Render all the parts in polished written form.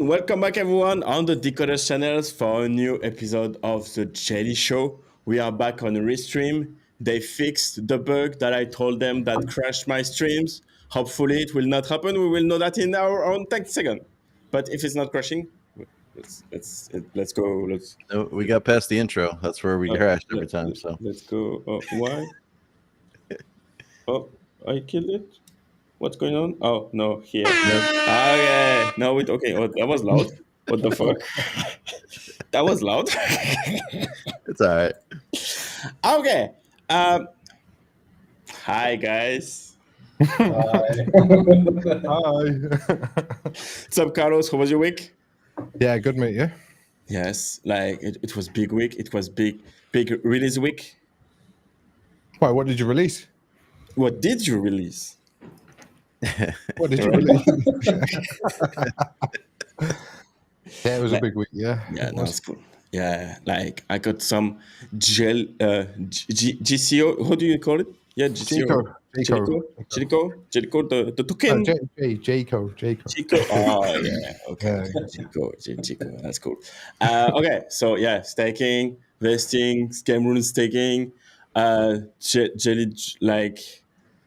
afternoon. Welcome back, everyone, on the Decod3rs channels for a new episode of the Jelly Show. We are back on a restream. They fixed the bug that I told them that crashed my streams. Hopefully, it will not happen. We will know that in our own 10 seconds. But if it's not crashing, let's go. No, we got past the intro. That's where we crashed every time. So let's go. Oh, why? Oh, I killed it. What's going on? Oh no, here. Okay, no, wait. Okay, oh, that was loud. What the fuck? That was loud. it's all right. Okay. Hi guys. Hi. What's up, Carlos? How was your week? Yeah, good mate. Yeah. Yes, like it was big week. It was big release week. Why? What did you release? What did you release? What did you release? Yeah, it was a big week. Yeah. Yeah, no, it's cool. Yeah, like I got some GCO. How do you call it? Yeah, GCO. Jellico, the token. Jco. Oh yeah, okay. Jellico, that's cool. Okay, so yeah, staking, vesting, scam rune staking, jelly like.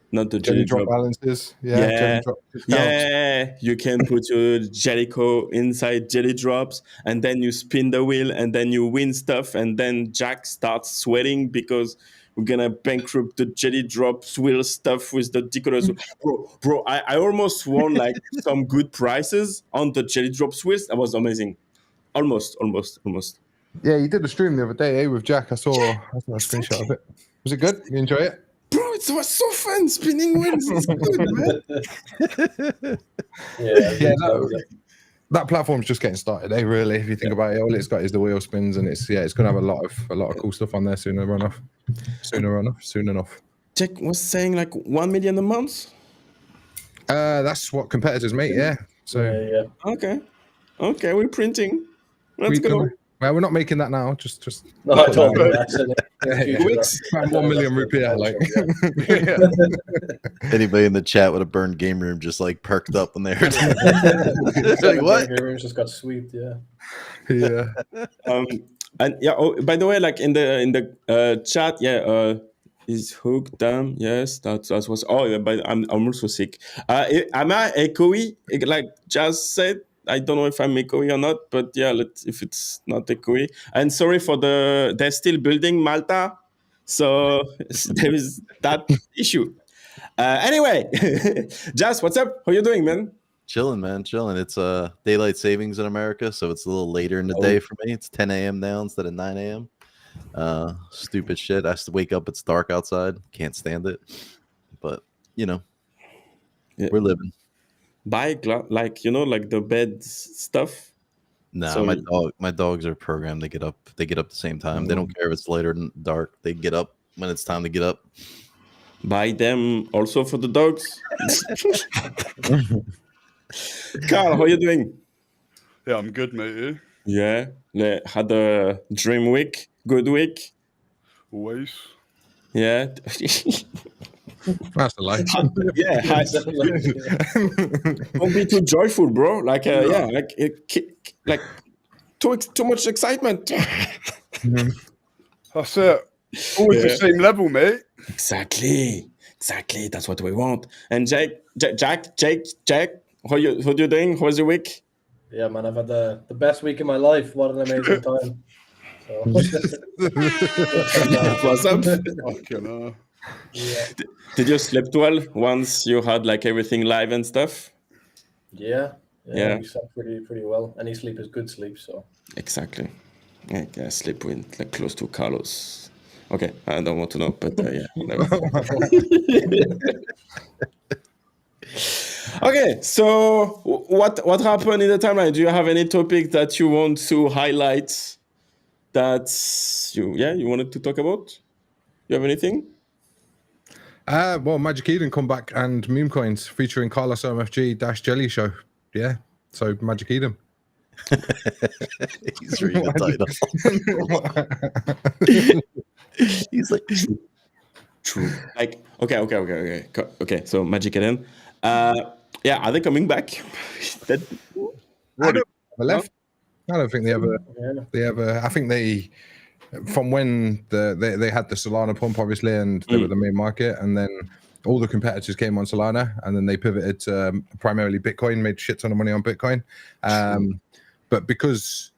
Not the jelly drop balances. Yeah. Yeah. You can put your Jellico inside jelly drops, and then you spin the wheel, and then you win stuff, and then Jack starts sweating because we're gonna bankrupt the jelly drops wheel stuff with the Decod3rs. Bro, I almost won like some good prices on the jelly drops wheels. That was amazing. Almost. Yeah, you did a stream the other day, with Jack. I saw a screenshot of it. Was it good? You enjoy it? Bro, it was so fun spinning wheels. It's good, man. Yeah, that platform's just getting started, really. If you think about it, all it's got is the wheel spins, and it's going to have a lot of cool stuff on there soon enough. Jack was saying like 1 million a month. That's what competitors make, yeah. So yeah. Okay, we're printing. Let's go. Well, we're not making that now. Just. No, I don't think that's it. 1 million rupiah, like. Anybody in the chat with a burned game room just like perked up when they heard that. Like, what? Game room just got swept, yeah. And yeah. Oh, by the way, like in the chat, is hooked down. Yes, that was. Oh, yeah, but I'm also sick. Am I echoey? Like Jazz said. I don't know if I'm echoey or not, but yeah, if it's not echoey. And sorry for they're still building Malta, so there is that issue. Anyway, Jazz, what's up? How you doing, man? Chilling, man, chilling. It's daylight savings in America, so it's a little later in the day for me. It's 10 a.m. now instead of 9 a.m. Stupid shit. I have to wake up. It's dark outside. Can't stand it. But we're living. Buy like the bed stuff. No, so my dogs are programmed to get up. They get up the same time. They don't care if it's later than dark. They get up when it's time to get up. Buy them also for the dogs. Carl, how you doing? Yeah, I'm good, mate. Yeah, had a dream week. Good week. Always. Yeah. That's the life. Yeah. Don't be too joyful, bro. Like, like too much excitement. That's it. Always the same level, mate. Exactly. That's what we want. And Jack, how you doing? How was your week? Yeah, man, I've had the best week of my life. What an amazing time. So. What's up? Yeah. Did you sleep well once you had like everything live and stuff? Yeah. We slept pretty well. Any sleep is good sleep, so. Exactly. I sleep with like close to Carlos. Okay, I don't want to know, but yeah. Okay, so what happened in the timeline? Do you have any topic that you want to highlight that you wanted to talk about? You have anything? Well, Magic Eden come back and memecoins featuring CarlosOMFG Jelly Show. Yeah, so Magic Eden. He's reading the title. He's like, true. Like, okay. So Magic Eden. Are they coming back? left. I don't think they ever. Yeah. I think they, from when they had the Solana pump, obviously, and they were the main market, and then all the competitors came on Solana, and then they pivoted to primarily Bitcoin, made shit ton of money on Bitcoin. But because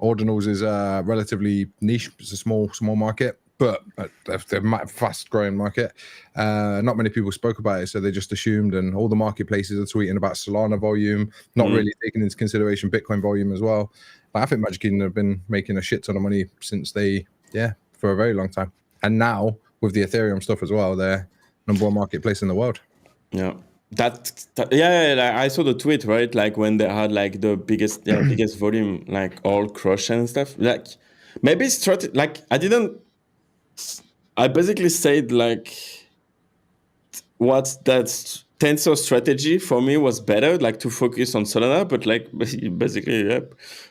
ordinals is relatively niche, it's a small market, but they're a fast growing market. Not many people spoke about it, so they just assumed, and all the marketplaces are tweeting about Solana volume, not really taking into consideration Bitcoin volume as well. But I think Magic Eden have been making a shit ton of money since for a very long time. And now with the Ethereum stuff as well, they're #1 marketplace in the world. Yeah. I saw the tweet, right? Like when they had like the biggest volume, like all crush and stuff. Like maybe it's like I basically said like what that Tensor strategy for me was better, like to focus on Solana, but like basically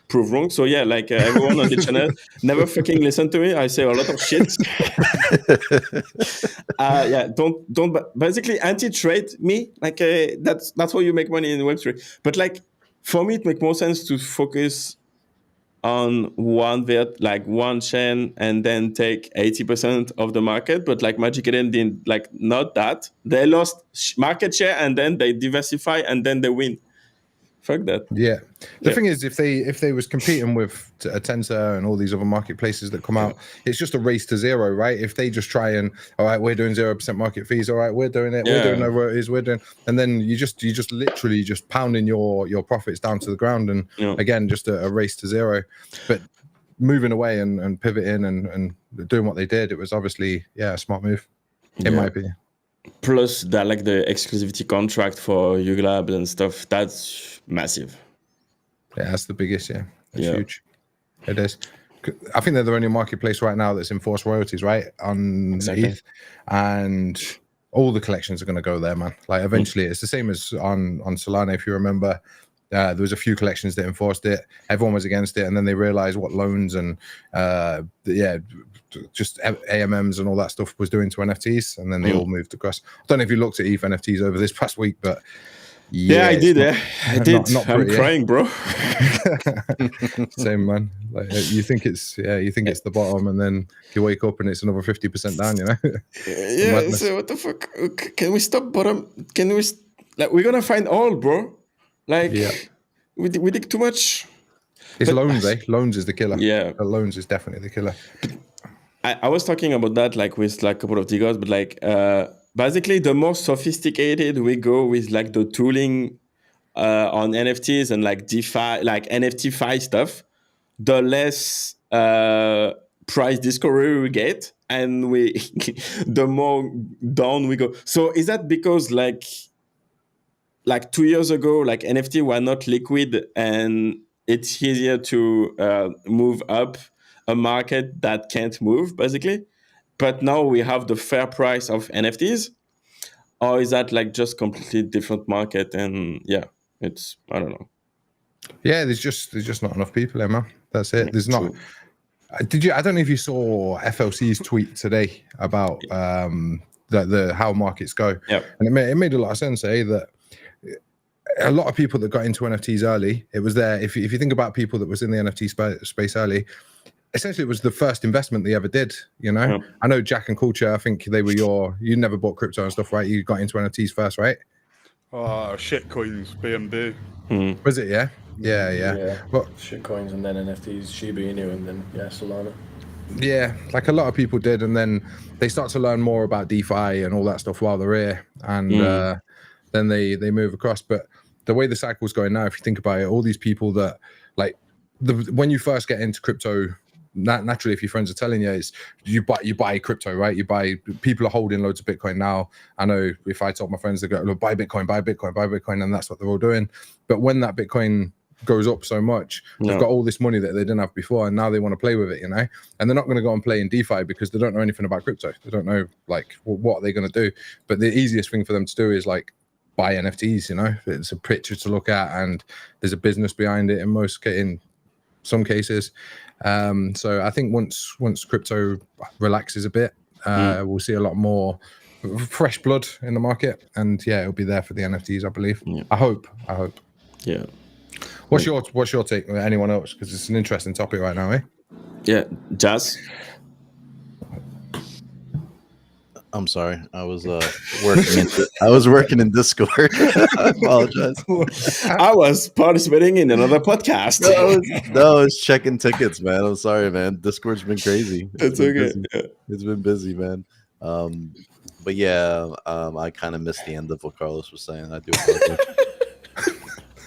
prove wrong. So yeah, like everyone on the channel, never fucking listen to me. I say a lot of shit. Don't basically anti-trade me. Like that's how you make money in Web3. But like for me, it makes more sense to focus on one chain and then take 80% of the market. But like Magic Eden didn't, like not that. They lost market share and then they diversify and then they win. Fuck that. Yeah. The thing is, if they was competing with a Tensor and all these other marketplaces that come out, it's just a race to zero, right? If they just try and, all right, we're doing 0% market fees, all right, we're doing it, we're doing no royalties, we're doing, and then you just literally just pounding your profits down to the ground, and again, just a race to zero. But moving away and pivoting and doing what they did, it was obviously a smart move, in my opinion. Plus that, like the exclusivity contract for UGlab and stuff, that's massive. Yeah, that's the biggest. Yeah, it's huge. It is. I think they're the only marketplace right now that's enforced royalties, right, on ETH, and all the collections are going to go there, man. Like eventually, it's the same as on Solana. If you remember, there was a few collections that enforced it. Everyone was against it, and then they realized what loans and just AMMs and all that stuff was doing to NFTs, and then they all moved across. I don't know if you looked at ETH NFTs over this past week, but I did. I did. I'm crying, bro. Same, man. Like you think it's the bottom, and then you wake up and it's another 50% down. You know? So what the fuck? Can we stop bottom? Can we? Like we're gonna find all, bro. Like we dig too much. It's loans, Loans is the killer. Yeah, loans is definitely the killer. I was talking about that like with like a couple of diggers, but like basically the more sophisticated we go with like the tooling on NFTs and like DeFi, like NFT-fi stuff, the less price discovery we get, and the more down we go. So is that because like 2 years ago, like NFT were not liquid and it's easier to move up a market that can't move, basically? But now we have the fair price of NFTs? Or is that like just completely different market? And it's, I don't know. Yeah, there's just not enough people there, man. That's it. There's not. I don't know if you saw FLC's tweet today about the how markets go. Yeah. And it made a lot of sense, that a lot of people that got into NFTs early, it was there. If you think about people that was in the NFT space early, essentially it was the first investment they ever did, you know? Yeah. I know Jack and Culture, I think they were you never bought crypto and stuff, right? You got into NFTs first, right? Shitcoins, BNB. Was it, Yeah. But shitcoins and then NFTs, Shiba Inu, and then Solana. Yeah, like a lot of people did, and then they start to learn more about DeFi and all that stuff while they're here, and then they move across. But the way the cycle's going now, if you think about it, all these people that like when you first get into crypto, naturally, if your friends are telling you, is you buy crypto, right? People are holding loads of Bitcoin now. I know if I told my friends to go buy Bitcoin, and that's what they're all doing. But when that Bitcoin goes up so much, they've got all this money that they didn't have before, and now they want to play with it, you know. And they're not going to go and play in DeFi because they don't know anything about crypto. They don't know like what are they going to do. But the easiest thing for them to do is like buy NFTs, you know. It's a picture to look at, and there's a business behind it in some cases. So I think once crypto relaxes a bit, we'll see a lot more fresh blood in the market, and it'll be there for the NFTs, I believe. I hope. Yeah. What's your take with anyone else? Because it's an interesting topic right now, eh? Yeah, Jazz. I'm sorry. I was working in Discord. I apologize. I was participating in another podcast. No, I was checking tickets, man. I'm sorry, man. Discord's been crazy. It's okay. Busy. Yeah. It's been busy, man. But yeah, I kind of missed the end of what Carlos was saying. I do apologize.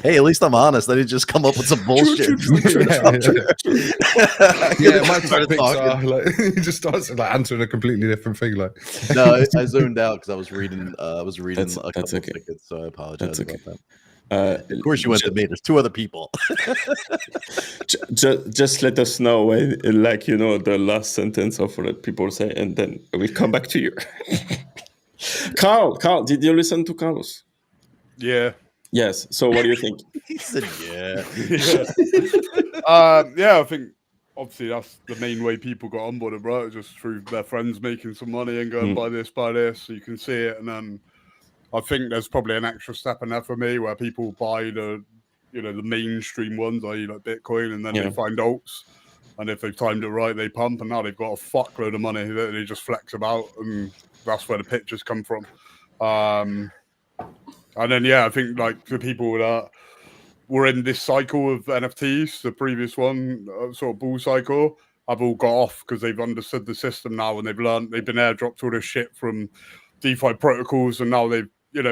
Hey, at least I'm honest. I didn't just come up with some bullshit. Yeah, my topics are like he just starts like answering a completely different thing. Like, no, I zoned out because I was reading. A couple that's okay. of tickets, so I apologize That's okay. about that. Of course, you went to me. There's 2 other people. Just let us know when, like, you know, the last sentence of what people say, and then we come back to you. Carl, did you listen to Carlos? Yeah. Yes. So what do you think? He said, "Yeah." Yeah, I think obviously that's the main way people got onboarded, right? Just through their friends making some money and going buy this, so you can see it. And then I think there's probably an extra step in there for me where people buy the mainstream ones, i.e. like Bitcoin, and then they find alts. And if they've timed it right, they pump, and now they've got a fuckload of money that they just flex about, and that's where the pictures come from. And then, I think like the people that were in this cycle of NFTs, the previous one, sort of bull cycle, have all got off because they've understood the system now, and they've been airdropped all this shit from DeFi protocols, and now they've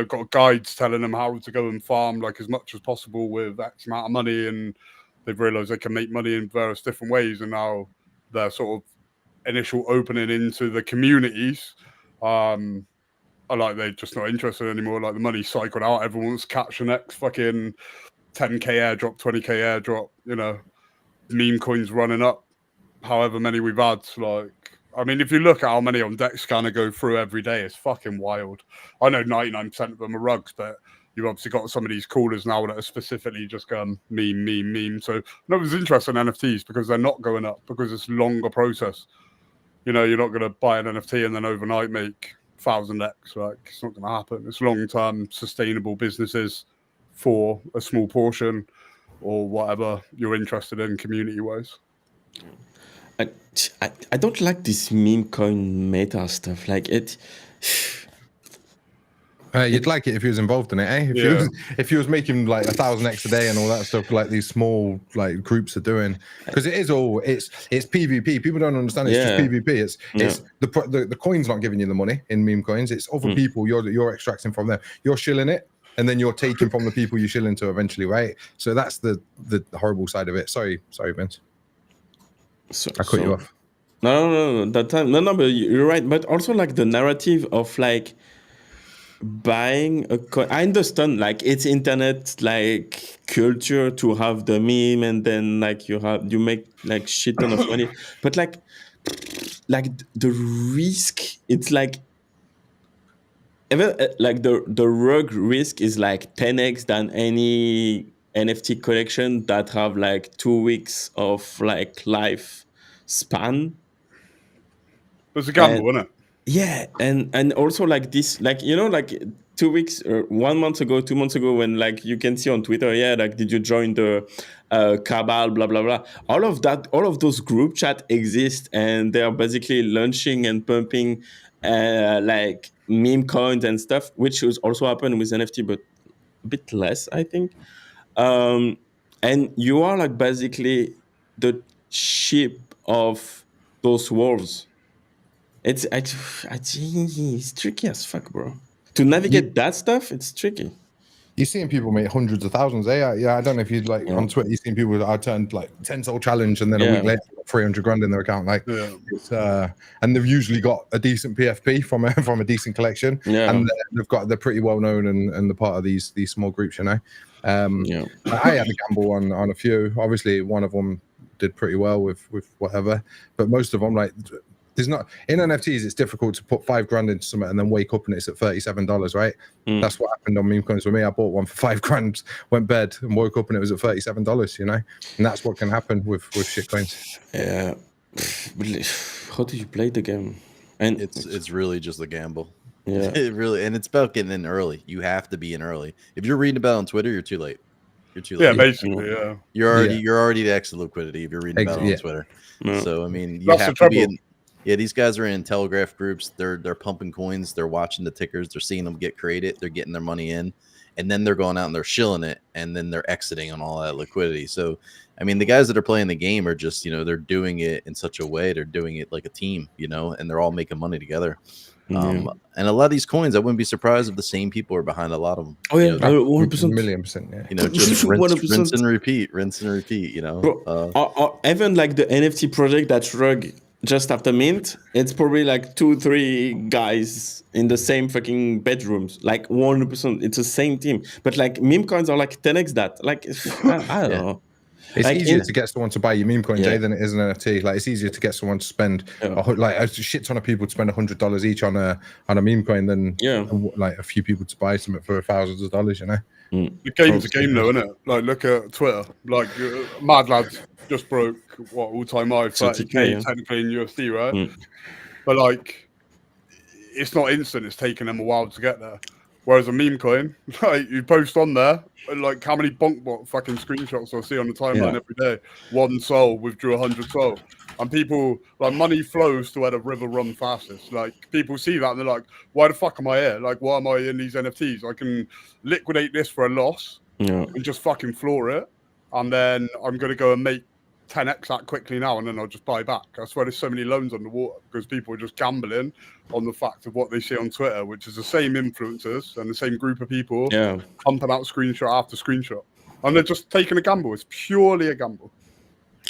got guides telling them how to go and farm like as much as possible with X amount of money, and they've realized they can make money in various different ways, and now their sort of initial opening into the communities are like they're just not interested anymore. Like the money's cycled out, everyone's catch the next fucking 10k airdrop, 20k airdrop, meme coins running up, however many we've had. Like, I mean, if you look at how many on DexScanner go through every day, it's fucking wild. I know 99% of them are rugs, but you've obviously got some of these callers now that are specifically just going meme. So no one's interested in NFTs because they're not going up, because it's a longer process. You're not going to buy an NFT and then overnight make 1000x. Like, it's not going to happen. It's long-term sustainable businesses for a small portion or whatever you're interested in community-wise. I don't like this meme coin meta stuff. Like it. You'd like it if he was involved in it, eh? If he was making like 1,000x a day and all that stuff, like these small like groups are doing, because it's PvP. People don't understand it's just PvP. It's the coin's not giving you the money in meme coins. It's other people you're extracting from them. You're shilling it, and then you're taking from the people you shill into eventually, right? So that's the horrible side of it. Sorry, Vince. I cut you off. No. That time, no. But you're right. But also like the narrative of like buying a coin. I understand like it's internet like culture to have the meme, and then like you make like shit ton of money. But like the risk, it's like even like the rug risk is like 10x than any NFT collection that have like 2 weeks of like life span. But it's a gamble, isn't it? Yeah, and also like this, like, like 2 weeks or 1 month ago, 2 months ago, when like you can see on Twitter, like, did you join the cabal, blah blah blah. All of those group chat exist, and they're basically launching and pumping like meme coins and stuff, which has also happened with NFT, but a bit less, I think. And you are like basically the sheep of those wolves. I think it's tricky as fuck, bro. To navigate that stuff, it's tricky. You're seeing people make hundreds of thousands. Yeah, I don't know if you'd like on Twitter. You've seen people that are turned like 10-soul challenge, and then a week later, 300 grand in their account. Like, it's, and they've usually got a decent PFP from a decent collection, and they're pretty well known and the part of these small groups, I had a gamble on a few. Obviously, one of them did pretty well with whatever, but most of them like. There's not in NFTs. It's difficult to put $5,000 into something and then wake up and it's at $37, right? That's what happened on meme coins for me. I bought one for $5,000, went bed and woke up and it was at $37. And that's what can happen with shit coins. Yeah. How do you play the game? And it's really just a gamble. Yeah. It really, and it's about getting in early. You have to be in early. If you're reading about it on Twitter, you're too late. You're too Yeah, late. basically, yeah. You're already the exit liquidity if you're reading about it on Yeah. Twitter. Yeah. So I mean, you That's have the to be trouble. in. Yeah, these guys are in Telegraph groups. They're pumping coins. They're watching the tickers. They're seeing them get created. They're getting their money in, and then they're going out and they're shilling it, and then they're exiting on all that liquidity. So, I mean, the guys that are playing the game are just, they're doing it in such a way. They're doing it like a team, and they're all making money together. And a lot of these coins, I wouldn't be surprised if the same people are behind a lot of them. Oh yeah, You know, 100%. Million percent, yeah. just rinse 100%. and repeat, rinse and repeat. Bro, or even like the NFT project that Rug just after mint, it's probably like 2-3 guys in the same fucking bedrooms, like 100%. It's the same team, but like meme coins are like 10x that. Like I don't know. It's Like easier to get someone to buy your meme coin, Yeah. Jay, than it is an NFT. Like, it's easier to get someone to spend a shit ton of people to spend $100 each on a meme coin than like a few people to buy something for thousands of dollars. The game's a game, though, isn't it? Like, look at Twitter. Like, Mad Lads just broke all-time high, 30K technically in USD, right? But like, it's not instant. It's taken them a while to get there. Whereas a meme coin, like, you post on there, like, how many bonkbot fucking screenshots I see on the timeline every day? 1 soul withdrew 100 soul. And people, like, money flows to where the river run fastest. Like, people see that and they're like, why the fuck am I here? Like, why am I in these NFTs? I can liquidate this for a loss and just fucking floor it. And then I'm going to go and make 10x that quickly now, and then I'll just buy back. That's why there's so many loans on the water, because people are just gambling on the fact of what they see on Twitter, which is the same influencers and the same group of people pumping out screenshot after screenshot. And they're just taking a gamble. It's purely a gamble.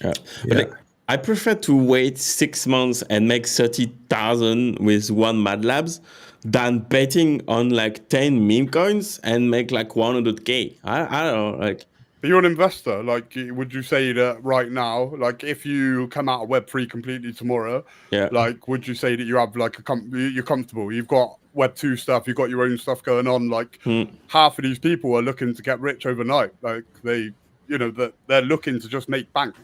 But like, I prefer to wait 6 months and make 30,000 with one Mad Labs than betting on like 10 meme coins and make like 100K. I don't know, like. But you're an investor. Like, would you say that right now, like, if you come out of Web3 completely tomorrow, like, would you say that you have like you're comfortable? You've got Web2 stuff, you've got your own stuff going on. Like, half of these people are looking to get rich overnight. Like, they're looking to just make bank,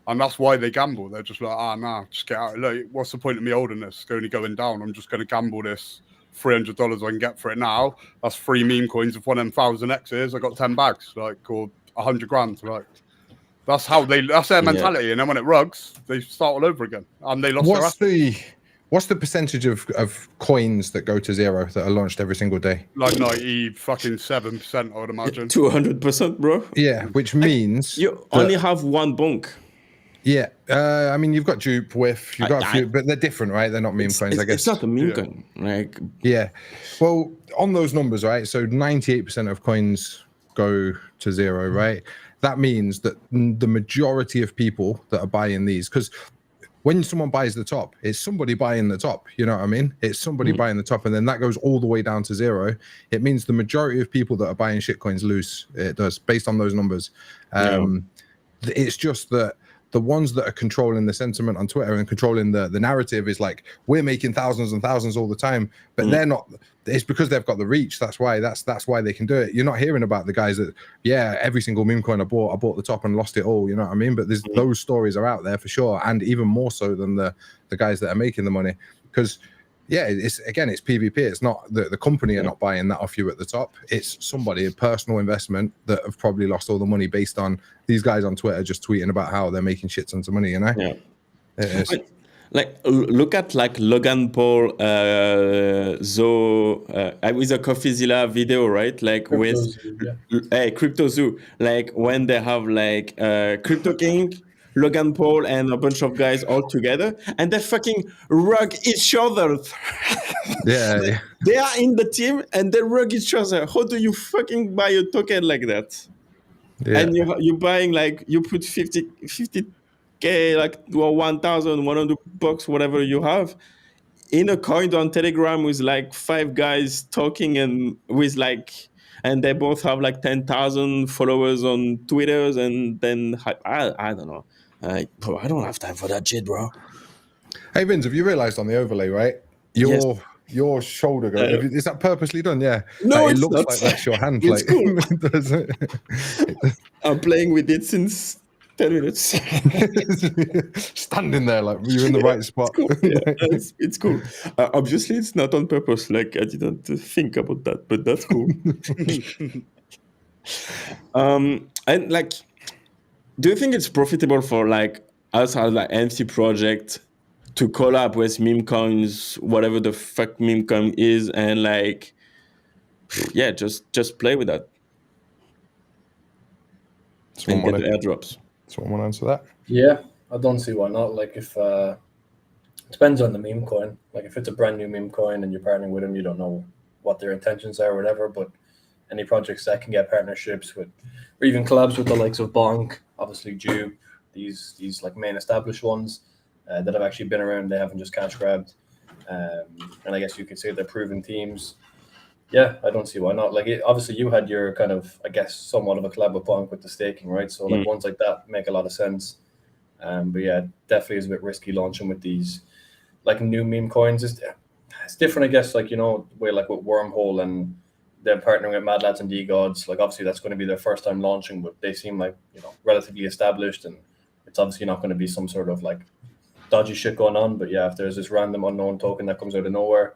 and that's why they gamble. They're just like, nah, just get out. Like, what's the point of me holding this? It's only going down. I'm just going to gamble this $300 I can get for it now. That's 3 meme coins. If one of them 1000Xs, I got 10 bags, like, or 100 grand. Like, that's their mentality. And then when it rugs, they start all over again, and they lost What's the percentage of coins that go to zero that are launched every single day? Like 97%, I would imagine. 200%, bro. Yeah, which means you only have one bonk. Yeah, I mean, you've got dupe, whiff, you've got a few, but they're different, right? They're not meme coins, I guess. It's not a meme coin, like. Yeah, well, on those numbers, right? So 98% of coins go to zero, right? That means that the majority of people that are buying these, because when someone buys the top, it's somebody buying the top. You know what I mean? It's somebody buying the top, and then that goes all the way down to zero. It means the majority of people that are buying shit coins lose. It does, based on those numbers. It's just that the ones that are controlling the sentiment on Twitter and controlling the narrative is like, we're making thousands and thousands all the time, but they're not. It's because they've got the reach. That's why they can do it. You're not hearing about the guys that, every single meme coin I bought the top and lost it all. You know what I mean? But there's those stories are out there for sure, and even more so than the guys that are making the money, because it's PvP. It's not the company are not buying that off you at the top. It's somebody, a personal investment, that have probably lost all the money based on these guys on Twitter just tweeting about how they're making shit tons of money, you know? Yeah. Like, look at like Logan Paul, with a CoffeeZilla video, right? Like Crypto Zoo, like when they have like Crypto King, Logan Paul, and a bunch of guys all together, and they fucking rug each other. They are in the team and they rug each other. How do you fucking buy a token like that? Yeah. And you're buying, like, you put 50K, like, or 1,100 bucks, whatever you have, in a coin on Telegram with like 5 guys talking, and with like, and they both have like 10,000 followers on Twitter, and then I don't know. Bro, I don't have time for that shit, bro. Hey Vince, have you realized on the overlay, right? Your shoulder goes. Is that purposely done? Yeah. No, like, it's it looks not. like that's your hand. It's cool. I'm playing with it since 10 minutes. Standing there like you're in the right spot. It's cool. Obviously, it's not on purpose. Like, I didn't think about that, but that's cool. And like, do you think it's profitable for like us as like NFT project to collab with meme coins, whatever the fuck meme coin is, and like, yeah, just play with that and get the airdrops? Someone want to answer that? Yeah, I don't see why not. Like if depends on the meme coin. Like if it's a brand new meme coin and you're partnering with them, you don't know what their intentions are or whatever. But any projects that can get partnerships with, or even collabs with the likes of Bonk, obviously Jupe, these like main established ones that have actually been around. They haven't just cash grabbed, and I guess you could say they're proven teams. Yeah, I don't see why not. Like obviously you had your kind of, I guess, somewhat of a collab with Bonk with the staking, right? So like ones like that make a lot of sense. But yeah, definitely is a bit risky launching with these like new meme coins. It's different, I guess. Like way like with Wormhole and they're partnering with Mad Lads and D-Gods. Like obviously that's going to be their first time launching, but they seem like relatively established, and it's obviously not going to be some sort of like dodgy shit going on. But yeah, if there's this random unknown token that comes out of nowhere,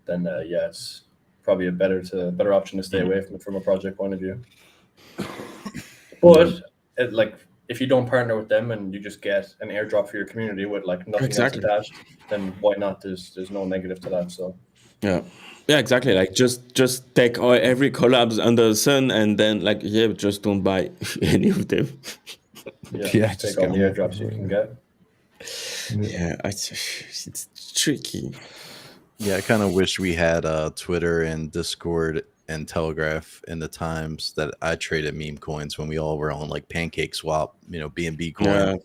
then yeah, it's probably a better option to stay away from a project point of view. But like if you don't partner with them and you just get an airdrop for your community with like nothing else attached, then why not? There's no negative to that. So yeah, exactly. Like just take every collabs under the sun, and then like just don't buy any of them. Yeah, take all the airdrops you can get. Yeah, it's tricky. Yeah, I kind of wish we had Twitter and Discord and Telegraph in the times that I traded meme coins when we all were on like Pancake Swap, BNB coin.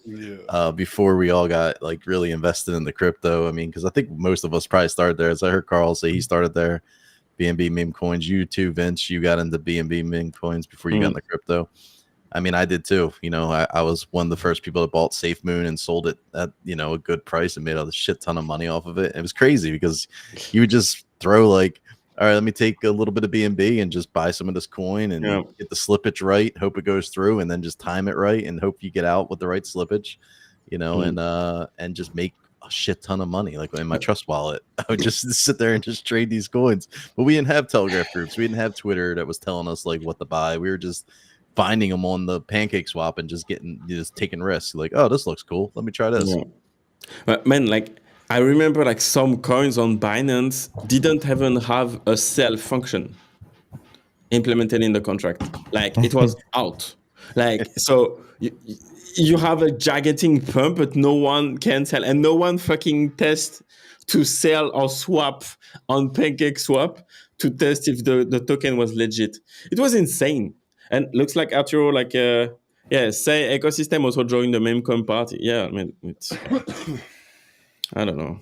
Before we all got like really invested in the crypto. I mean, because I think most of us probably started there. As I heard Carl say, he started there, BNB meme coins. You too, Vince. You got into BNB meme coins before you got into crypto. I mean, I did too. I was one of the first people that bought Safe Moon and sold it at, a good price and made a shit ton of money off of it. It was crazy because you would just throw like, all right, let me take a little bit of BNB and just buy some of this coin and get the slippage right, hope it goes through, and then just time it right and hope you get out with the right slippage, and just make a shit ton of money. Like in my trust wallet, I would just sit there and just trade these coins. But we didn't have Telegraph groups. We didn't have Twitter that was telling us like what to buy. We were just finding them on the Pancake Swap and just taking risks. Like, oh, this looks cool. Let me try this. But man, like I remember like some coins on Binance didn't even have a sell function implemented in the contract. Like it was out. Like so you have a gigantic pump, but no one can sell, and no one fucking tests to sell or swap on Pancake Swap to test if the token was legit. It was insane. And looks like Arturo, like, say Ecosystem also joined the memecoin party. Yeah, I mean, it's, I don't know.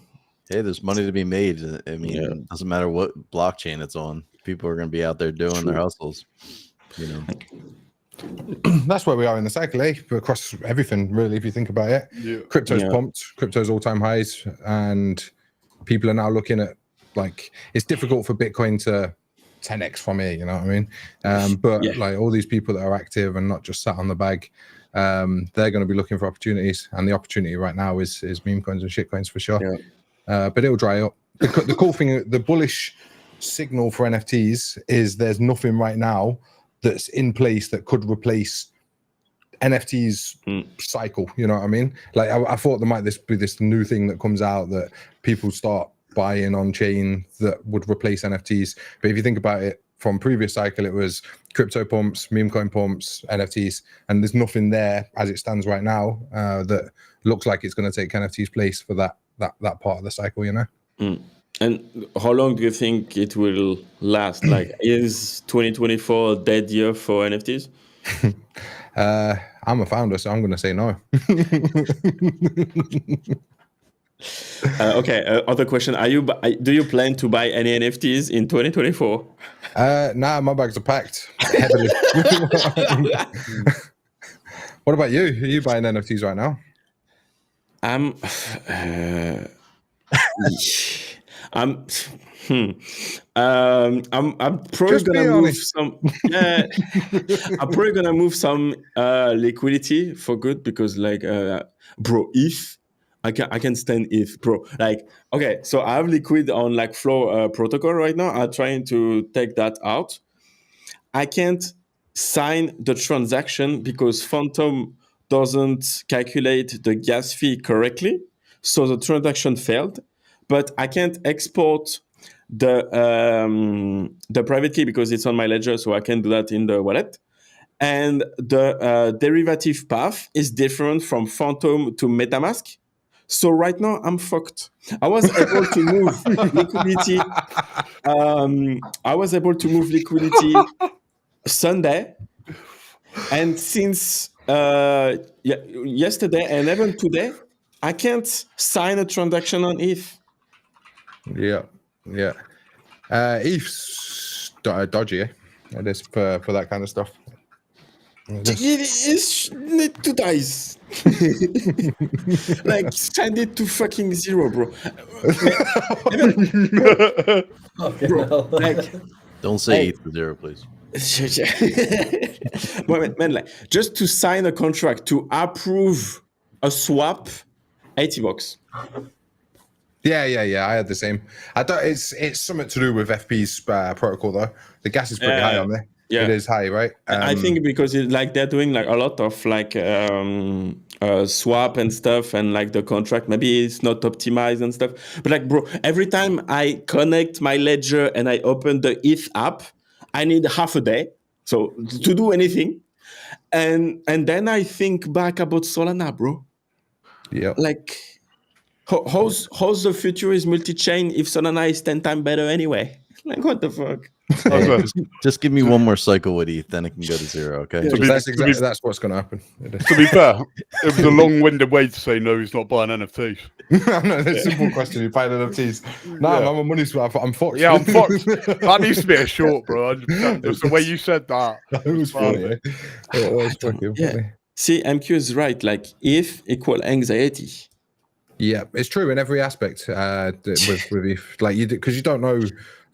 Hey, there's money to be made. I mean, it doesn't matter what blockchain it's on. People are going to be out there doing their hustles. That's where we are in the cycle, across everything, really, if you think about it. Crypto's pumped, crypto's all-time highs, and people are now looking at, like, it's difficult for Bitcoin to 10x from here, you know what I mean? But like all these people that are active and not just sat on the bag, they're going to be looking for opportunities, and the opportunity right now is meme coins and shit coins for sure. But it'll dry up. The cool thing, the bullish signal for NFTs is there's nothing right now that's in place that could replace NFTs cycle. You know what I mean? Like I thought there might be this new thing that comes out that people start buying on chain that would replace NFTs. But if you think about it, from previous cycle, it was crypto pumps, meme coin pumps, NFTs, and there's nothing there as it stands right now that looks like it's going to take NFTs' place for that part of the cycle, you know. And how long do you think it will last? Like, is 2024 a dead year for NFTs? I'm a founder, so I'm going to say no. Okay. Other question: do you plan to buy any NFTs in 2024? Nah, my bags are packed heavily. What about you? Are you buying NFTs right now? I'm probably gonna move some. I'm probably gonna move some liquidity for good, because like, bro, if I can stand if, bro. Like, okay, so I have liquid on like Flow protocol right now. I'm trying to take that out. I can't sign the transaction because Phantom doesn't calculate the gas fee correctly, so the transaction failed. But I can't export the private key because it's on my ledger, so I can do that in the wallet. And the derivative path is different from Phantom to MetaMask. So right now I'm fucked. I was able to move liquidity. I was able to move liquidity Sunday, and since yesterday and even today, I can't sign a transaction on ETH. Yeah. ETH's dodgy, eh? It is for that kind of stuff. It is need to dice. Like send it to fucking zero, bro. Bro, like, Don't say Hey. ETH to 0, please. man, like just to sign a contract to approve a swap, $80. Yeah. I had the same. I thought it's something to do with FP's protocol though. The gas is pretty high on there. Yeah. It is high, right? I think because it's like they're doing like a lot of like swap and stuff, and like the contract maybe it's not optimized and stuff. But like, bro, every time I connect my ledger and I open the ETH app, I need half a day so to do anything, and then I think back about Solana, bro. Yeah. Like, how's the future is multi-chain if Solana is 10 times better anyway? Like, what the fuck? Hey, just give me one more cycle with ETH, then it can go to 0, okay? Yeah. That's what's going to happen. To be fair, it was a long-winded way to say no, he's not buying NFTs. No, it's a simple question. You buy NFTs. No, Yeah. I'm a money swap. I'm fucked. Yeah, I'm fucked. That needs to be a short, bro. 100%. Just the way you said that. It was funny. Eh? It was fucking Yeah. funny. See, MQ is right. Like, ETH equal anxiety. Yeah, it's true in every aspect with ETH. Like because you don't know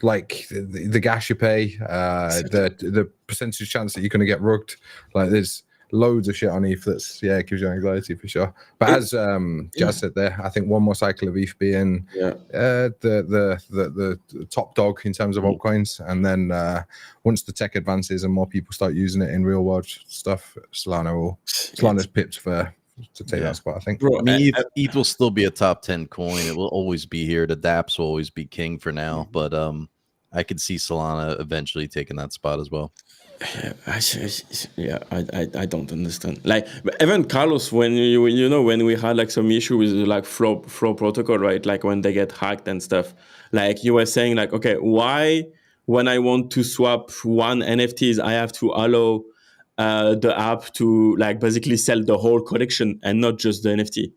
like the gas you pay, the percentage chance that you're going to get rugged. Like there's loads of shit on ETH that's it gives you anxiety for sure. But as Jazz said there, I think one more cycle of ETH being the top dog in terms of altcoins, and then once the tech advances and more people start using it in real world stuff, Solana's pipped to take that spot, I think. Bro, I mean, ETH will still be a top 10 coin. It will always be here. The dApps will always be king for now, but I could see Solana eventually taking that spot as well. I don't understand. Like, even Carlos, when when we had like some issue with like flow protocol, right? Like when they get hacked and stuff. Like you were saying, like, okay, why when I want to swap one NFTs, I have to allow the app to like basically sell the whole collection and not just the NFT.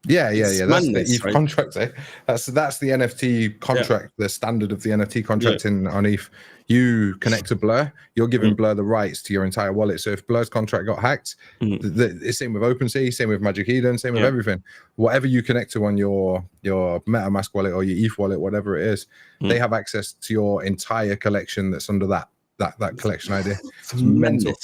Yeah. It's That's madness, the ETH right? contract, eh? That's the NFT contract, the standard of the NFT contract on ETH. You connect to Blur, you're giving Blur the rights to your entire wallet. So if Blur's contract got hacked, the same with OpenSea, same with Magic Eden, same with everything. Whatever you connect to on your MetaMask wallet or your ETH wallet, whatever it is, they have access to your entire collection that's under that collection ID. It's mental.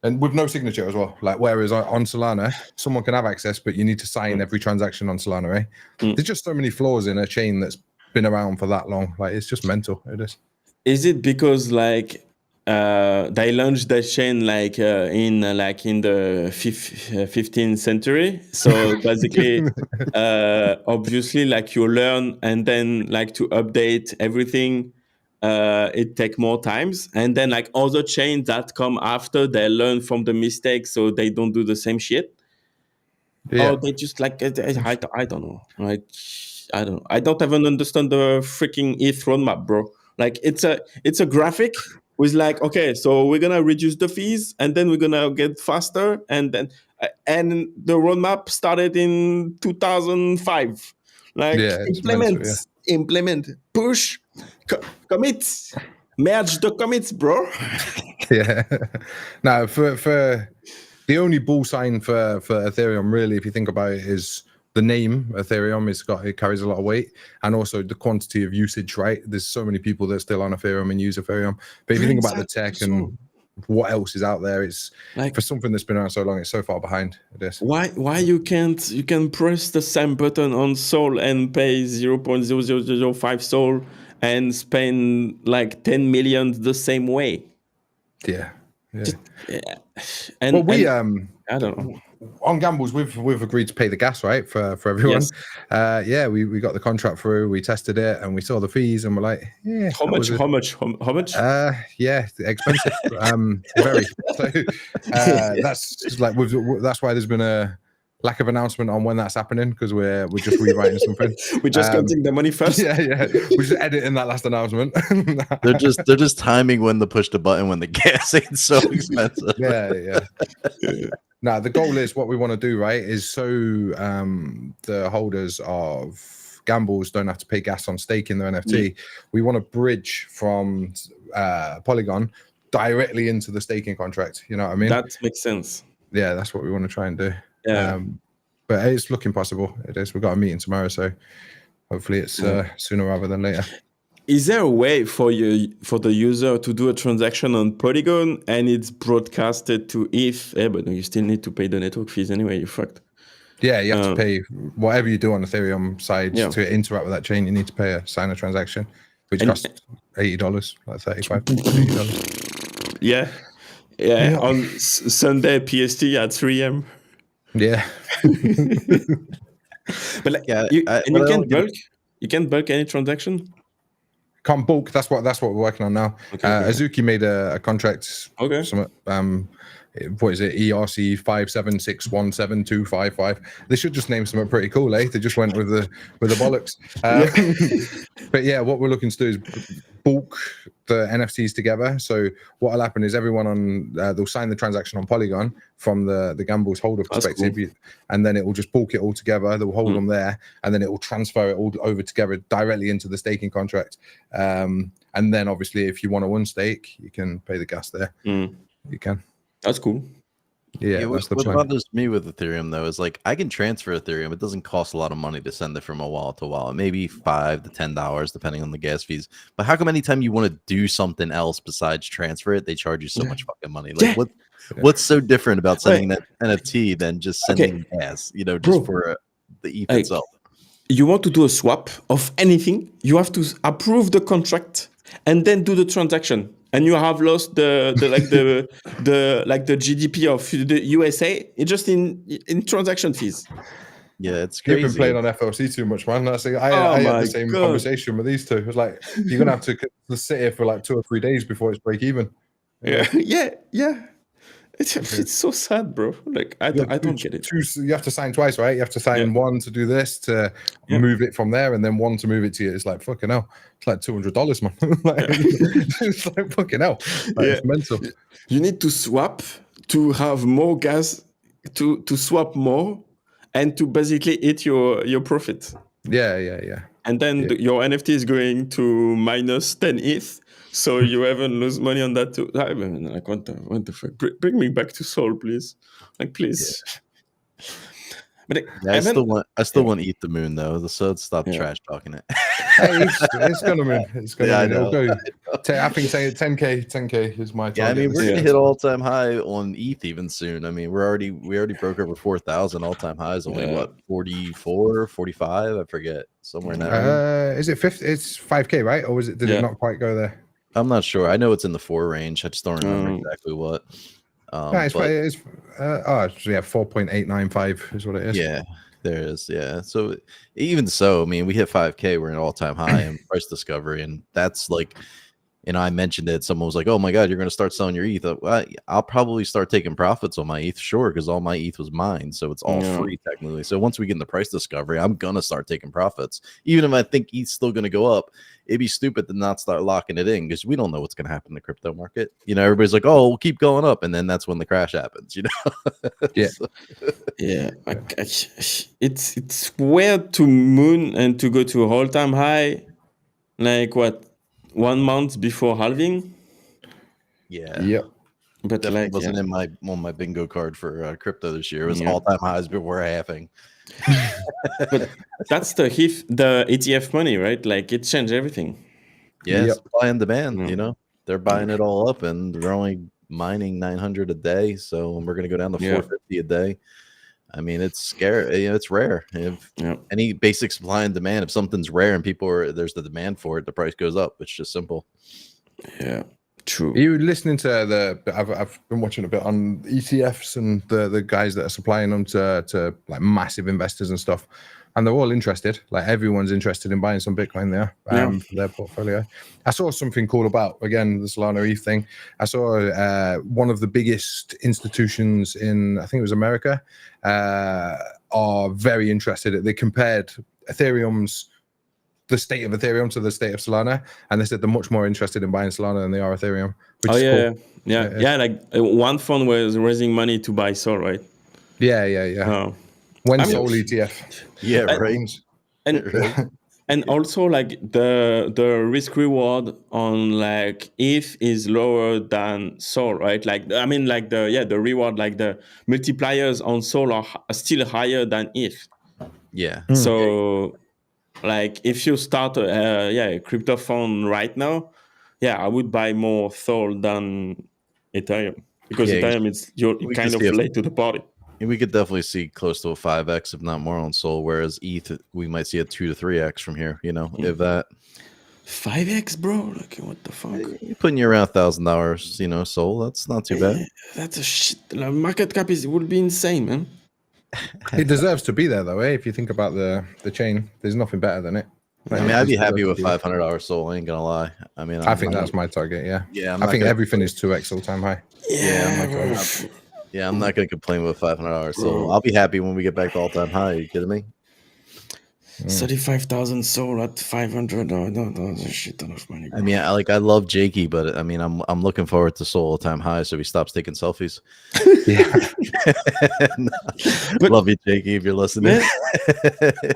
And with no signature as well. Like whereas on Solana, someone can have access, but you need to sign every transaction on Solana, eh? There's just so many flaws in a chain that's been around for that long. Like it's just mental. It is. Is it because like they launched that chain like in the 15th century? So basically, obviously, like you learn and then like to update everything. It take more times, and then like other chains that come after, they learn from the mistakes, so they don't do the same shit. Yeah. Or they just like I don't know. Like I don't know. I don't even understand the freaking ETH roadmap, bro. Like it's a graphic with like, okay, so we're gonna reduce the fees, and then we're gonna get faster, and then and the roadmap started in 2005. Like implement, push, commit, merge the commits, bro. Yeah. Now for the only bull sign for Ethereum, really, if you think about it, is the name Ethereum. It carries a lot of weight, and also the quantity of usage, right? There's so many people that are still on Ethereum and use Ethereum. But if you think about the tech and what else is out there, it's like for something that's been around so long, it's so far behind. It is. Why you can press the same button on Sol and pay 0.0005 Sol and spend like 10 million the same way? Yeah. Yeah. And Well, we I don't know. on Gambles, we've agreed to pay the gas, right, for everyone. Yes. We got the contract through, we tested it, and we saw the fees, and we're like, yeah, How much? yeah, expensive, very. So that's like that's why there's been a lack of announcement on when that's happening, because we're just rewriting something. We're just counting the money first. Yeah. We're just editing that last announcement. they're just timing when to push the button when the gas ain't so expensive. Yeah. Now the goal is, what we want to do, right, is so the holders of Gambles don't have to pay gas on staking their NFT. We want to bridge from Polygon directly into the staking contract. You know what I mean? That makes sense. Yeah, that's what we want to try and do. Yeah. But it's looking possible. It is. We've got a meeting tomorrow, so hopefully it's sooner rather than later. Is there a way for the user to do a transaction on Polygon and it's broadcasted to ETH? Yeah, but you still need to pay the network fees anyway. You're fucked. Yeah, you have to pay whatever you do on Ethereum side to interact with that chain. You need to pay a sign a transaction, which costs $80, like $35, $80. Yeah. On Sunday PST at 3 a.m. Yeah. But like, you can't bulk any transaction. Can't bulk. That's what we're working on now. Okay. Azuki made a contract. Okay. What is it? ERC 576172555. They should just name something pretty cool, eh? They just went with the bollocks. But yeah, what we're looking to do is bulk the NFTs together. So what will happen is everyone on they'll sign the transaction on Polygon from the Gambles holder perspective, cool. And then it will just bulk it all together. They'll hold them there, and then it will transfer it all over together directly into the staking contract. And then obviously, if you want to unstake, you can pay the gas there. You can. That's cool. Yeah, what bothers me with Ethereum though is like I can transfer Ethereum. It doesn't cost a lot of money to send it from a wallet to wallet, maybe $5 to $10 depending on the gas fees. But how come anytime you want to do something else besides transfer it, they charge you so much fucking money? Like what's so different about sending that NFT than just sending gas? You know, just for the ETH itself. You want to do a swap of anything, you have to approve the contract and then do the transaction. And you have lost the GDP of the USA just in transaction fees. Yeah, it's crazy. You've been playing on FLC too much, man. I had the same conversation with these two. It was like, you're gonna have to sit here for like 2 or 3 days before it's break even. Yeah. It's so sad, bro. Like I don't get it. You have to sign twice, right? You have to sign one to do this, to move it from there, and then one to move it to you. It's like fucking hell. It's like $200, man. It's like fucking hell. It's mental. You need to swap to have more gas, to swap more, and to basically eat your profit. Yeah. And then your NFT is going to minus 10 ETH. So you haven't lose money on that too. I mean, like, what the fuck? Bring me back to Soul, please. Like, please. Yeah. But I still want to eat the moon though. So let's stop trash talking it. Hey, it's gonna moon. It's gonna moon. It'll go. I think 10K is my target. Yeah, I mean we're gonna hit all-time high on ETH even soon. I mean we already broke over 4,000 all-time highs. Only what 44, 45? I forget, somewhere in that range. Is it 50? It's 5K, right? Or was it? Did it not quite go there? I'm not sure. I know it's in the 4 range. I just don't remember exactly what. It's 4.895 is what it is. Yeah, there is. Yeah. So even so, I mean, we hit 5K. We're an all-time high in price discovery, and that's like, I mentioned it. Someone was like, "Oh my God, you're going to start selling your ETH." Well, I'll probably start taking profits on my ETH, sure, because all my ETH was mine, so it's all free technically. So once we get in the price discovery, I'm gonna start taking profits, even if I think ETH's still going to go up. It'd be stupid to not start locking it in because we don't know what's going to happen in the crypto market. Everybody's like, "Oh, we'll keep going up," and then that's when the crash happens. Yeah, yeah. It's weird to moon and to go to an all-time high, like what? 1 month before halving. Yeah. Yep. But that wasn't in my bingo card for crypto this year. It was all-time highs before halving. But that's the ETF money, right? Like it changed everything. Yeah, supply and demand. They're buying it all up, and they're only mining 900 a day. So we're going to go down to 450 a day. I mean, it's scary. It's rare. If any basic supply and demand, if something's rare and there's the demand for it, the price goes up. It's just simple. Yeah, True. Are you listening to I've been watching a bit on ETFs and the guys that are supplying them to like massive investors and stuff, and they're all interested. Like everyone's interested in buying some Bitcoin there for their portfolio. I saw something cool about, again, the Solana ETH thing. I saw one of the biggest institutions in, I think it was America, are very interested. They compared the state of Ethereum to the state of Solana, and they said they're much more interested in buying Solana than they are Ethereum. Which is cool. Yeah. Like one fund was raising money to buy Sol, right? Yeah. When Sol ETF. Yeah, right. And also like the risk reward on like ETH is lower than Sol, right? Like I mean, like the reward, like the multipliers on Sol are still higher than ETH. Yeah. So like if you start a crypto fund right now, I would buy more Sol than Ethereum, because Ethereum you're kind of late to the party. We could definitely see close to a 5x, if not more, on Sol. Whereas ETH, we might see a 2 to 3x from here. If that 5x, bro. Like what the fuck? You're putting you around $1,000. Sol. That's not too bad. That's a shit. The market cap would be insane, man. It deserves to be there, though. If you think about the chain, there's nothing better than it. Like, I'd be happy with $500 Sol. I ain't gonna lie. I think that's my target. Yeah. I think everything is 2x all time high. I'm not gonna complain with $500 Sol. I'll be happy when we get back to all time high. Are you kidding me? 35,000 Sol at 500. No, that's a shit ton of money, bro. I love Jakey, but I'm looking forward to Sol all time high, so he stops taking selfies. But love you, Jakey, if you're listening.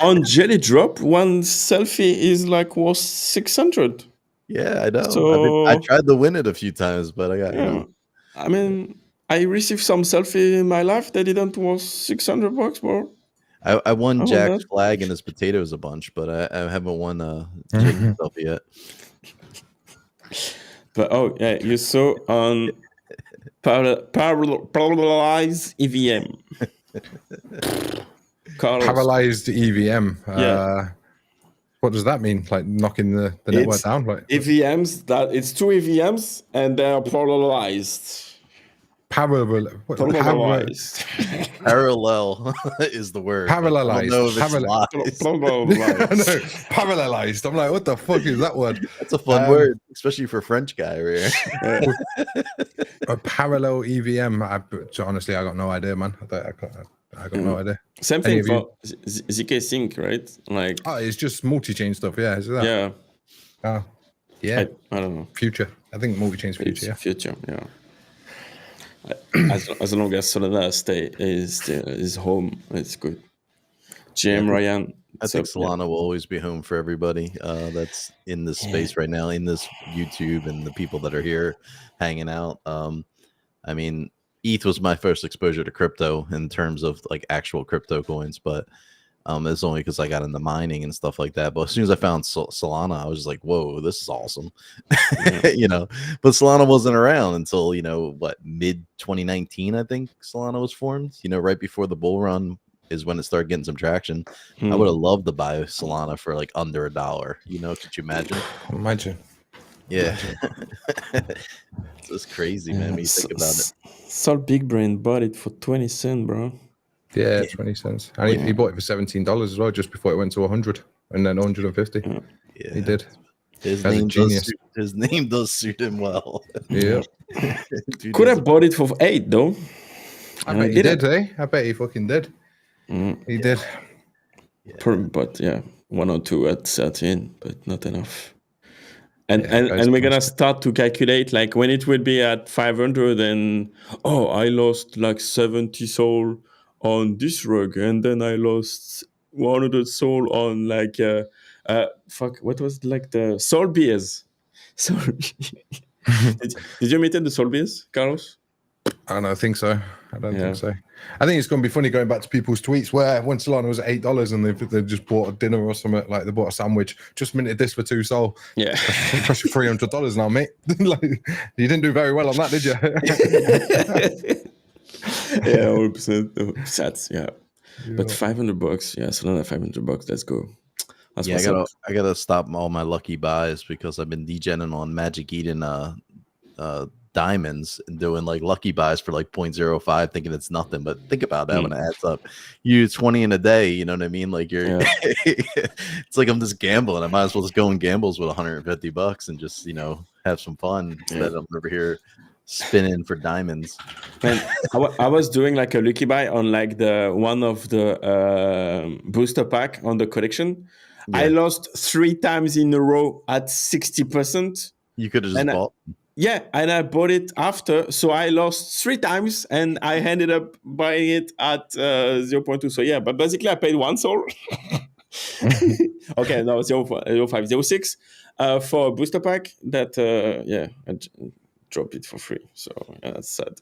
On Jelly Drop, one selfie is like worth 600. Yeah, I know. So, I tried to win it a few times, but I got I received some selfie in my life that didn't worth $600, bro. I won Jack's flag and his potatoes a bunch, but I haven't won Jake's selfie yet. But you saw on parallelized EVM. Parallelized EVM. What does that mean? Like knocking the network down? Like EVMs, that it's two EVMs and they are parallelized. Parallel is the word. Parallelized. Parallelized. I'm like, what the fuck is that word? That's a fun word, especially for a French guy over here. A parallel EVM. Honestly, I got no idea, man. I got no idea. Same thing for ZK Sync, right? Like, it's just multi-chain stuff. Yeah, is that? Yeah. Oh, yeah. I don't know. Future. I think multi-chain's future. Yeah. Future. Yeah. As long as Solana is home, it's good. Ryan. I think Solana will always be home for everybody that's in this space right now, in this YouTube, and the people that are here hanging out. ETH was my first exposure to crypto in terms of like actual crypto coins, but it's only because I got into mining and stuff like that. But as soon as I found Solana, I was just like, whoa, this is awesome. But Solana wasn't around until, mid 2019, I think Solana was formed, right before the bull run is when it started getting some traction. I would have loved to buy Solana for like under $1. Could you imagine? Imagine. Yeah. It's just crazy, man, when you think about it. Sol Big Brain bought it for 20 cents, bro. Yeah, 20 cents. And he bought it for $17 as well, just before it went to 100 and then 150. Yeah, he did. His name does suit him well. Yeah. Could have bought it for 8 though. I bet he did, I bet he fucking did. He did. But 1 or 2 at 13, but not enough. And we're gonna start to calculate like when it will be at 500, and I lost like 70 Sol on this rug, and then I lost 100 Sol on like what was like the Sol beers. So did you meet the Sol beers, Carlos? I don't think so. I don't think so. I think it's going to be funny going back to people's tweets where when Solana was at $8 and they just bought a dinner or something, like they bought a sandwich, just minted this for 2 Sol. Yeah. Cost you $300 now, mate. Like, you didn't do very well on that, did you? 100% sats, But $500, Solana $500, let's go. I gotta stop all my lucky buys because I've been degenerating on Magic Eden diamonds and doing like lucky buys for like 0.05, thinking it's nothing. But think about that when it adds up. You 20 in a day, you know what I mean? Like you're it's like I'm just gambling. I might as well just go and gambles with $150 and just, you know, have some fun instead of over here spinning for diamonds. Man, I was doing like a lucky buy on like the one of the booster pack on the collection. I lost 3 times in a row at 60%. You could have just bought. And I bought it after, so I lost 3 times, and I ended up buying it at 0.2. So yeah, but basically I paid 1 soul. Okay, no, 0.5, 0.6 for a booster pack. That I dropped it for free. So yeah, that's sad.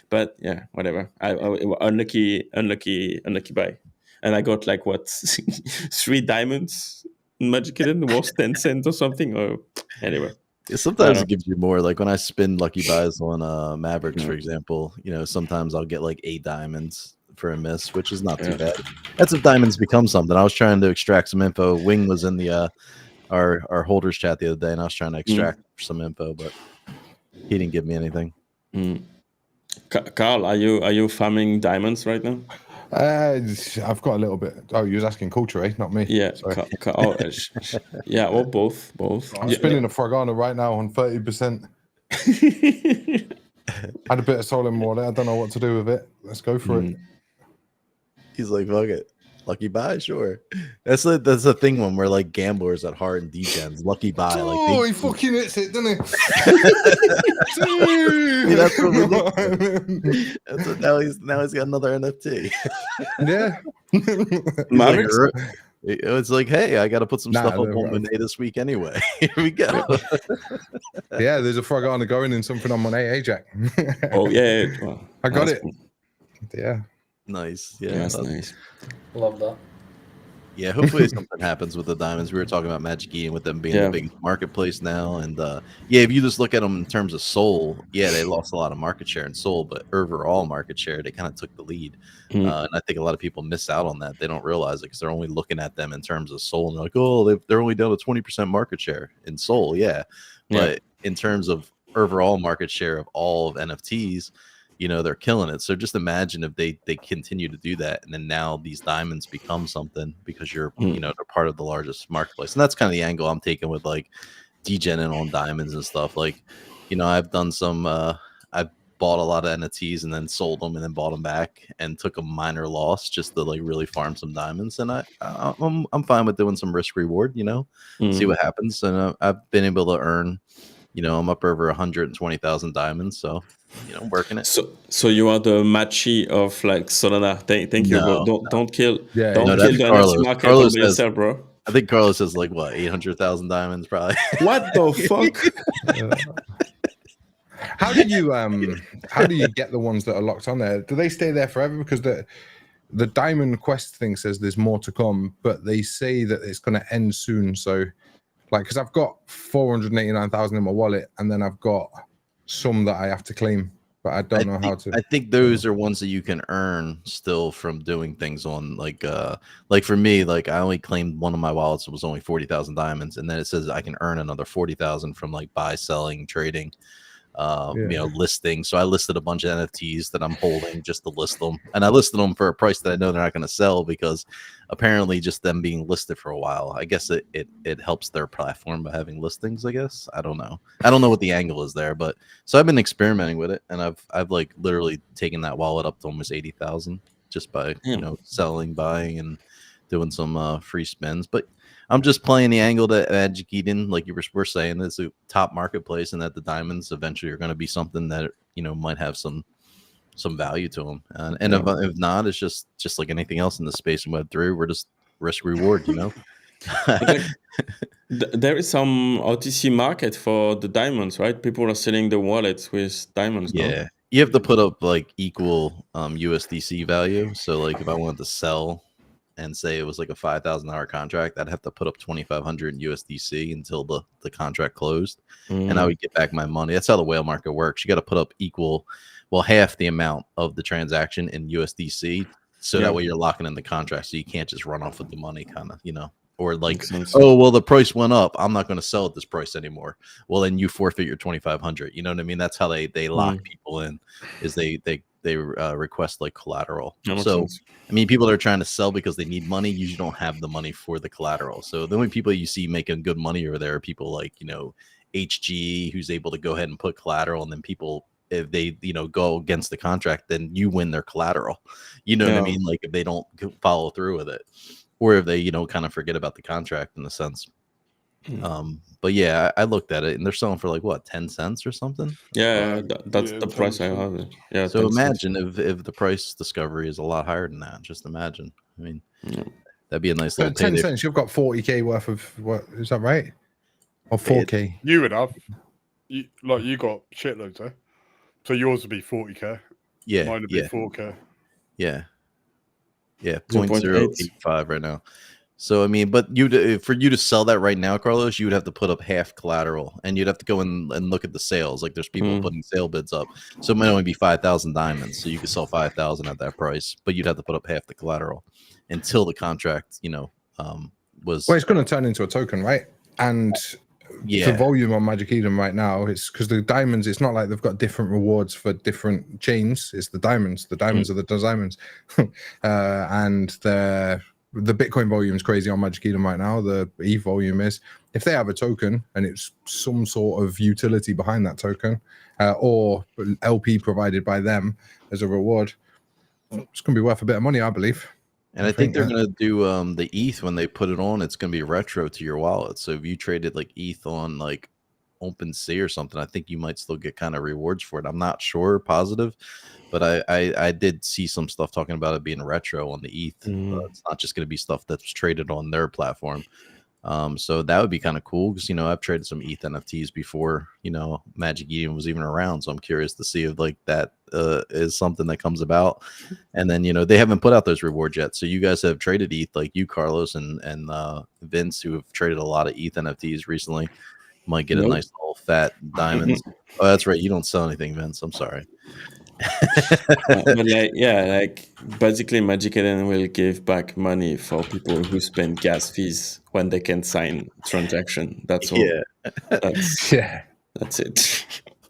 But yeah, whatever. I unlucky buy, and I got like what 3 diamonds magically, worth 10 cents or something. Or anyway. Yeah, sometimes it gives you more. Like when I spin lucky buys on Mavrix, for example, you know, sometimes I'll get like 8 diamonds for a miss, which is not too bad. That's if diamonds become something. I was trying to extract some info. Wing was in the our holders chat the other day, and I was trying to extract some info, but he didn't give me anything. Carl, are you farming diamonds right now? I've got a little bit. Oh, you was asking culture, eh? Not me. Yeah. Yeah, or both. I'm spinning a Fragana right now on 30%. Had a bit of soul in water. I don't know what to do with it. Let's go for it. He's like, fuck it. Lucky buy, sure. That's the thing when we're like gamblers at heart and degens. Lucky buy. Oh, he fucking hits it, doesn't he? See, that's what we're looking at. Now he's got another NFT. Yeah. Mavrix. It's like, hey, I got to put some stuff up on Monet this week anyway. Here we go. Yeah, there's a Fragana going in something on Monet, Jack. Oh yeah, well, I got it. Cool. Yeah. Nice. Yeah, that's nice. Love that. Yeah, hopefully something happens with the diamonds. We were talking about Magic E and with them being the biggest marketplace now. And if you just look at them in terms of Sol, they lost a lot of market share in Sol, but overall market share, they kind of took the lead. And I think a lot of people miss out on that. They don't realize it because they're only looking at them in terms of Sol. And they're like, oh, they're only down to 20% market share in Sol. Yeah. But in terms of overall market share of all of NFTs, you know, they're killing it. So just imagine if they continue to do that, and then now these diamonds become something because you're you know, they're part of the largest marketplace. And that's kind of the angle I'm taking with like degening on diamonds and stuff. Like, you know, I've done some I bought a lot of NFTs and then sold them and then bought them back and took a minor loss just to like really farm some diamonds. And I'm fine with doing some risk reward, you know, see what happens. And I've been able to earn, you know, I'm up over 120,000 diamonds, so you know, working it. So you are the Machi of like Solana. Thank you, bro. Don't kill the Carlos. NFT market Carlos by yourself, bro. I think Carlos has like what 800,000 diamonds, probably. What the fuck? How do you get the ones that are locked on there? Do they stay there forever? Because the Diamond Quest thing says there's more to come, but they say that it's going to end soon. So, like, because I've got 489,000 in my wallet, and then I've got some that I have to claim, but I don't know how to. I think those are ones that you can earn still from doing things on like for me, like I only claimed one of my wallets was only 40,000 diamonds, and then it says I can earn another 40,000 from like buy, selling, trading, you know, listing. So I listed a bunch of NFTs that I'm holding just to list them, and I listed them for a price that I know they're not going to sell because apparently just them being listed for a while, I guess it helps their platform by having listings. I guess I don't know what the angle is there, but so I've been experimenting with it, and I've like literally taken that wallet up to almost 80,000 just by you know, selling, buying, and doing some free spins. But I'm just playing the angle that Magic Eden, like you were saying, is a top marketplace, and that the diamonds eventually are going to be something that, you know, might have some value to them. And if not, it's just like anything else in the space in Web3. We're just risk reward, you know. There is some OTC market for the diamonds, right? People are selling the wallets with diamonds. Yeah, you have to put up like equal USDC value. So like if I wanted to sell and say it was like a $5,000 contract, I'd have to put up 2,500 USDC until the contract closed, and I would get back my money. That's how the whale market works. You got to put up half the amount of the transaction in USDC, so that way you're locking in the contract, so you can't just run off with the money, kind of, you know, Or like, Makes sense. oh well, the price went up, I'm not going to sell at this price anymore. Well, then you forfeit your 2,500. You know what I mean? That's how they lock people in, is they request like collateral. That makes So sense. I mean, people that are trying to sell because they need money usually don't have the money for the collateral. So the only people you see making good money over there are people like, you know, HG, who's able to go ahead and put collateral, and then people, if they, you know, go against the contract, then you win their collateral. You know what I mean? Like if they don't follow through with it, or if they, you know, kind of forget about the contract in a sense. But yeah, I looked at it and they're selling for like what, 10 cents or something. Yeah, that's yeah, the price I 10 have. cents. Yeah. So 10 cents. imagine if the price discovery is a lot higher than that. Just imagine. I mean, Yeah. that'd be a nice So little 10 payday. cents, you've got 40k worth of what is that right? Or 4k? You would have. You got shitloads there. So yours would be 40k. Yeah, Mine would be 4k. yeah, 0.8. 0.085 right now. So I mean, but for you to sell that right now, Carlos, you would have to put up half collateral, and you'd have to go in and look at the sales. Like there's people putting sale bids up, so it might only be 5,000 diamonds. So you could sell 5,000 at that price, but you'd have to put up half the collateral until the contract, you know, was. Well, it's going to turn into a token, right? And the volume on Magic Eden right now, it's because the diamonds, it's not like they've got different rewards for different chains. It's the diamonds. The diamonds are the diamonds. And the Bitcoin volume is crazy on Magic Eden right now. The ETH volume is. If they have a token and it's some sort of utility behind that token, or LP provided by them as a reward, it's going to be worth a bit of money, I believe. And I think they're going to do the ETH when they put it on. It's going to be retro to your wallet. So if you traded like ETH on like OpenSea or something, I think you might still get kind of rewards for it. I'm not sure, positive, but I did see some stuff talking about it being retro on the ETH. It's not just going to be stuff that's traded on their platform. So that would be kind of cool because, you know, I've traded some ETH NFTs before, you know, Magic Eden was even around. So I'm curious to see if like that is something that comes about. And then, you know, they haven't put out those rewards yet. So you guys have traded ETH, like you, Carlos, and Vince, who have traded a lot of ETH NFTs recently, might get a nice little fat diamonds. Oh, that's right. You don't sell anything, Vince. I'm sorry. But like basically Magic Eden will give back money for people who spend gas fees when they can sign transaction. That's all. That's it.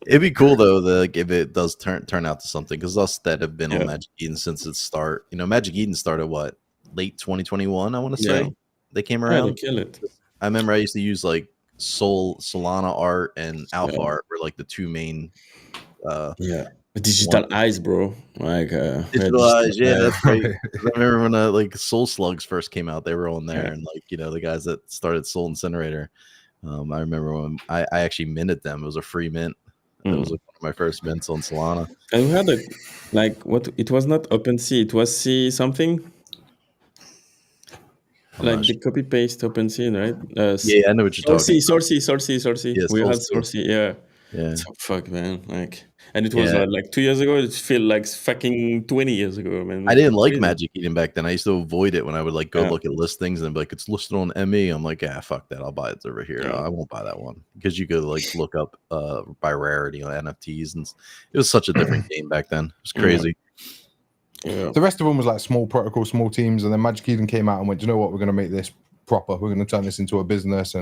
It'd be cool though, like if it does turn out to something, because us that have been on Magic Eden since its start, you know, Magic Eden started what, late 2021, I want to say. They came around. They kill it. I remember I used to use like Solana art and Alpha art were like the two main digital eyes, bro. Like digital eyes, that's right. I remember when like Soul Slugs first came out, they were on there, and like, you know, the guys that started Soul Incinerator. I remember when I actually minted them. It was a free mint. It was like one of my first mints on Solana. And we had it like what? It was not OpenSea. It was C something. Like the copy paste OpenSea, right? Yeah, I know what you're talking about. Sourcey. Yes, we had Sourcey, yeah. So fuck, man. Like, and it was like 2 years ago. It feel like fucking 20 years ago, man. I didn't like Magic Eden back then. I used to avoid it when I would like go look at listings and be like, it's listed on ME. I'm like, fuck that. I'll buy it over here. I won't buy that one, because you could like look up by rarity on NFTs, and it was such a different game back then. It was crazy. The rest of them was like small protocol, small teams, and then Magic Eden came out and went, you know what, we're going to make this proper. We're going to turn this into a business.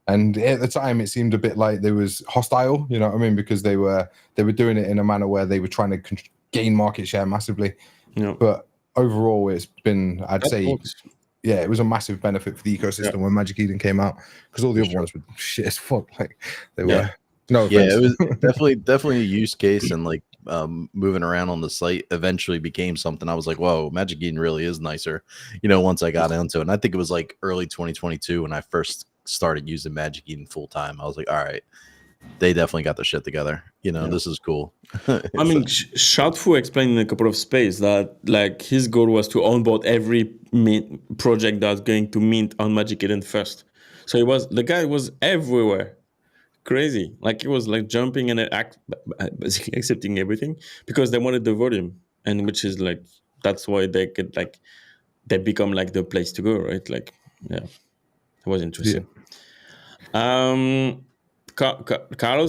And at the time, it seemed a bit like they was hostile, you know what I mean? Because they were doing it in a manner where they were trying to gain market share massively. But overall, it's been, I'd say, it was a massive benefit for the ecosystem when Magic Eden came out, because all the other ones were shit as fuck. Like they were. No offense. It was definitely a use case, and like moving around on the site eventually became something I was like, whoa, Magic Eden really is nicer, you know, once I got into it. And I think it was like early 2022 when I first started using Magic Eden full time. I was like, all right, they definitely got the shit together, you know. This is cool. I mean, Shardfu explained in a couple of spaces that like his goal was to onboard every project that's going to mint on Magic Eden first. So the guy was everywhere. Crazy. Like he was like jumping and basically accepting everything because they wanted the volume, and which is like, that's why they could like, they become like the place to go, right? Like, it was interesting. Carlos,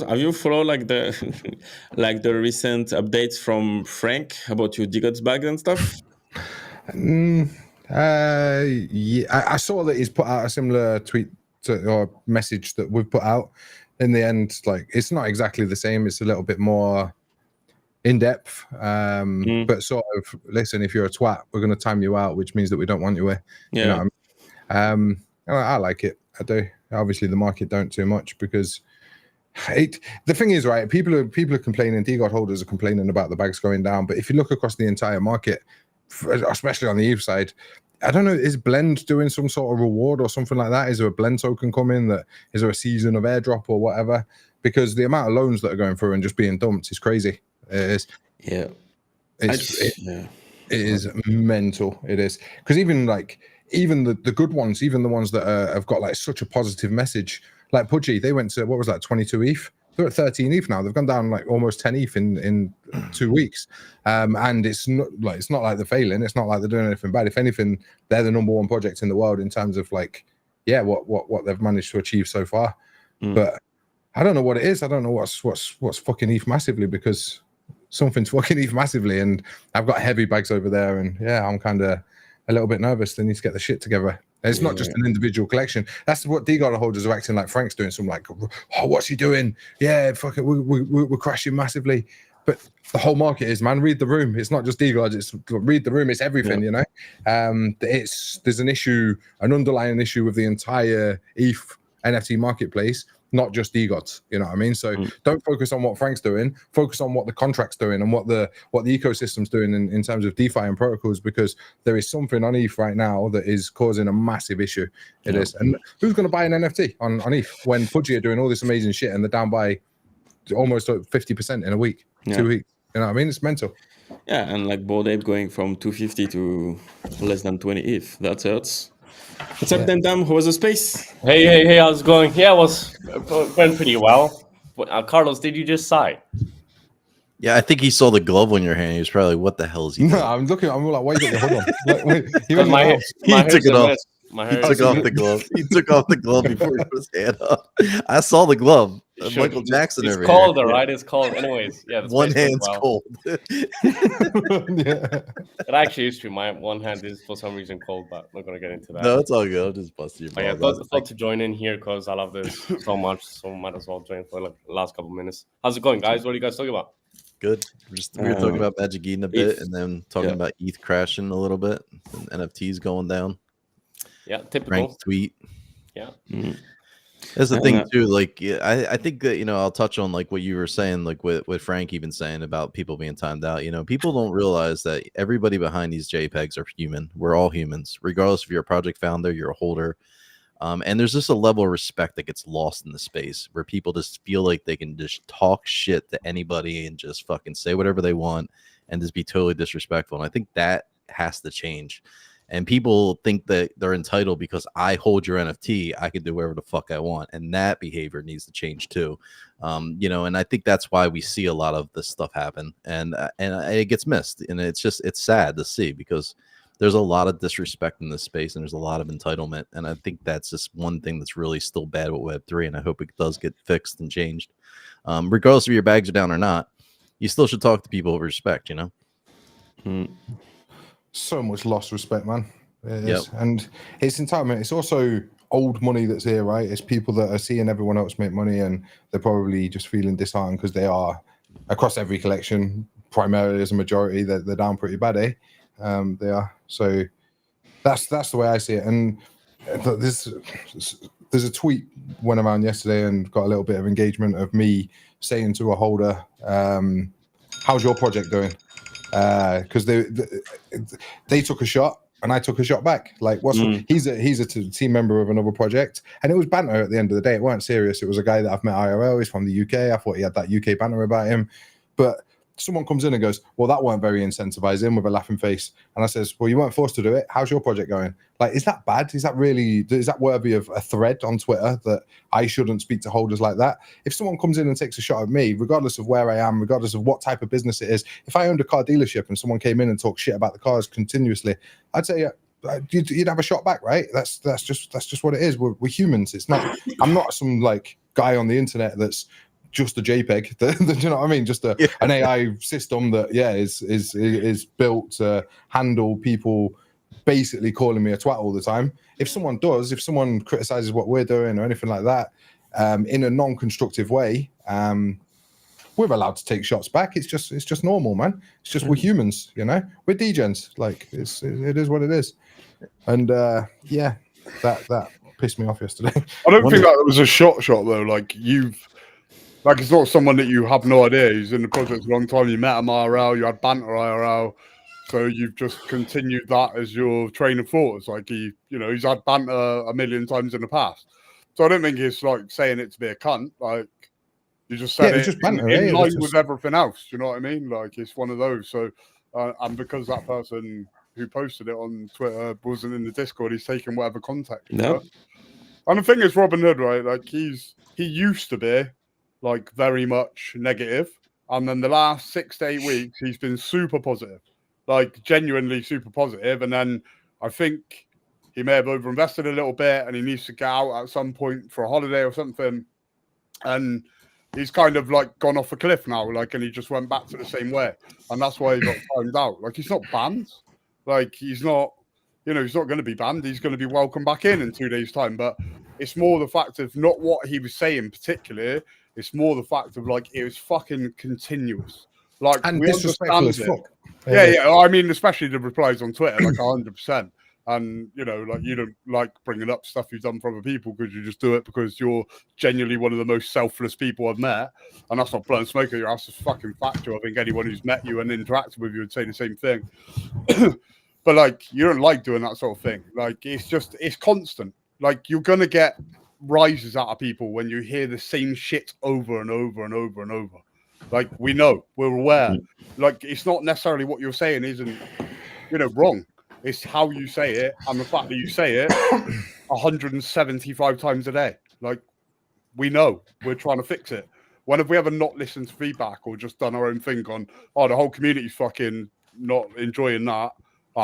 have you followed like the like the recent updates from Frank about your Decod bags and stuff? Yeah, I saw that he's put out a similar tweet or message that we've put out. In the end, like it's not exactly the same. It's a little bit more in depth, but sort of listen. If you're a twat, we're going to time you out, which means that we don't want you here. Yeah. You know what I mean? I like it. I do. Obviously, the market don't too much because the thing is, right? People are complaining. Decod holders are complaining about the bags going down. But if you look across the entire market, especially on the ETH side, I don't know, is Blend doing some sort of reward or something like that? Is there a Blend token coming? Is there a season of airdrop or whatever? Because the amount of loans that are going through and just being dumped is crazy. It is. Yeah. It is mental. It is. Because even the good ones, even the ones that have got like such a positive message, like Pudgy, they went to, what was that, 22 ETH? They're at 13 ETH now. They've gone down like almost 10 ETH in 2 weeks. And it's not like they're failing. It's not like they're doing anything bad. If anything, they're the number one project in the world in terms of like, yeah, what they've managed to achieve so far. But I don't know what it is. I don't know what's fucking ETH massively, because something's fucking ETH massively, and I've got heavy bags over there, and yeah, I'm kind of a little bit nervous. They need to get the shit together. It's not just an individual collection. That's what Decod holders are acting like. Frank's doing some like, oh, what's he doing? Yeah, fuck it, we're crashing massively. But the whole market is, man, read the room. It's not just Decod. It's read the room. It's everything, you know. There's an issue, an underlying issue with the entire ETH NFT marketplace, not just Decod. You know what I mean? So don't focus on what Frank's doing. Focus on what the contract's doing and what the ecosystem's doing in terms of DeFi and protocols, because there is something on ETH right now that is causing a massive issue. It is. And who's going to buy an NFT on ETH when Pudgy are doing all this amazing shit and they're down by almost 50% in a week, 2 weeks? You know what I mean? It's mental. Yeah, and like Bored Ape going from 250 to less than 20 ETH. That hurts. What's up, Dam? How was the space? Hey, how's it going? Yeah, it went pretty well. Carlos, did you just sigh? Yeah, I think he saw the glove on your hand. He was probably, what the hell is he doing? No, I'm looking. I'm like, why you got your hood on? Wait, he took it off. He took off the glove. He took off the glove before he put his hand up. I saw the glove. Michael Jackson over here. It's cold, all right? It's cold. Anyways, yeah. One hand's cold. It actually is true. My one hand is for some reason cold, but we're going to get into that. No, it's all good. I'll just bust your balls. Yeah, I thought to join in here because I love this so much, so might as well join for like the last couple of minutes. How's it going, guys? What are you guys talking about? Good. We were talking about Magic Eden a bit, and then talking about ETH crashing a little bit, and NFTs going down. Yeah, typical. Frank's tweet. Yeah. That's the thing too. Like, I think that, you know, I'll touch on like what you were saying, like what Frank even saying about people being timed out. You know, people don't realize that everybody behind these JPEGs are human. We're all humans, regardless if you're a project founder, you're a holder. And there's just a level of respect that gets lost in the space where people just feel like they can just talk shit to anybody and just fucking say whatever they want and just be totally disrespectful. And I think that has to change. And people think that they're entitled because I hold your NFT, I can do whatever the fuck I want. And that behavior needs to change too. You know, and I think that's why we see a lot of this stuff happen. And it gets missed. And it's sad to see because there's a lot of disrespect in this space and there's a lot of entitlement. And I think that's just one thing that's really still bad with Web3. And I hope it does get fixed and changed. Regardless if your bags are down or not, you still should talk to people with respect, you know? So much lost respect, man. And it's entitlement. It's also old money that's here, right? It's people that are seeing everyone else make money and they're probably just feeling disheartened because they are across every collection, primarily as a majority, they're down pretty bad, eh? They are. So that's the way I see it. And there's a tweet went around yesterday and got a little bit of engagement of me saying to a holder, how's your project doing? Because they took a shot and I took a shot back. Like, he's a team member of another project, and it was banter at the end of the day. It weren't serious. It was a guy that I've met IRL. He's from the UK. I thought he had that UK banter about him, but someone comes in and goes, well, that weren't very incentivizing, with a laughing face. And I says, well, you weren't forced to do it. How's your project going? Like, is that bad? Is that worthy of a thread on Twitter that I shouldn't speak to holders like that? If someone comes in and takes a shot at me, regardless of where I am, regardless of what type of business it is, if I owned a car dealership and someone came in and talked shit about the cars continuously, I'd say, you'd have a shot back, right? That's just what it is. We're humans. It's not, I'm not some like guy on the internet that's just a JPEG. Do you know what I mean? Just an AI system that is built to handle people basically calling me a twat all the time. If someone criticizes what we're doing or anything like that in a non-constructive way, we're allowed to take shots back. It's just normal, man. It's just we're humans, you know. We're degens. Like it is what it is. And yeah, that pissed me off yesterday. I don't think that was a shot though. Like it's not someone that you have no idea. He's in the project a long time. You met him IRL. You had banter IRL. So you've just continued that as your train of thought. It's like he's had banter a million times in the past. So I don't think it's like saying it to be a cunt. Like you just said just banter, in line with everything else. You know what I mean? Like it's one of those. So and because that person who posted it on Twitter wasn't in the Discord, he's taking whatever context. No. And the thing is, Robin Hood, right? Like he used to be like very much negative, and then the last 6 to 8 weeks he's been super positive. Like genuinely super positive, and then I think he may have overinvested a little bit, and he needs to get out at some point for a holiday or something. And he's kind of like gone off a cliff now, like, and he just went back to the same way, and that's why he got timed out. Like he's not banned, like he's not going to be banned. He's going to be welcome back in 2 days' time. But it's more the fact of not what he was saying particularly. It's more the fact of like it was fucking continuous, like and we disrespectful as fuck. Yeah. I mean, especially the replies on Twitter, like 100%. And, like you don't like bringing up stuff you've done for other people because you just do it because you're genuinely one of the most selfless people I've met. And that's not blowing smoke at your ass. It's fucking factual. I think anyone who's met you and interacted with you would say the same thing. But, like, you don't like doing that sort of thing. Like, it's constant. Like, you're going to get rises out of people when you hear the same shit over and over and over and over. Like, we're aware. Like, it's not necessarily what you're saying isn't, wrong. It's how you say it and the fact that you say it 175 times a day. Like, we know we're trying to fix it. When have we ever not listened to feedback or just done our own thing on, the whole community's fucking not enjoying that?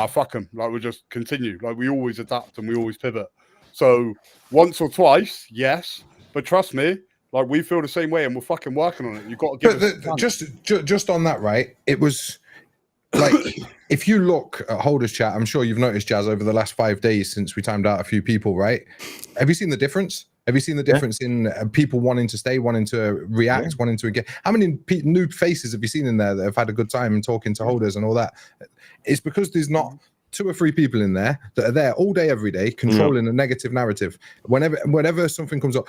Fuck them. Like, we just continue. Like, we always adapt and we always pivot. So, once or twice, yes. But trust me, like, we feel the same way and we're fucking working on it. You've got to give us just on that, right? It was like, if you look at Holders Chat, I'm sure you've noticed, Jazz, over the last 5 days since we timed out a few people, right? Have you seen the difference? Have you seen the difference in people wanting to stay, wanting to react, wanting to engage? How many new faces have you seen in there that have had a good time and talking to holders and all that? It's because there's not 2 or 3 people in there that are there all day, every day, controlling a negative narrative. Whenever something comes up,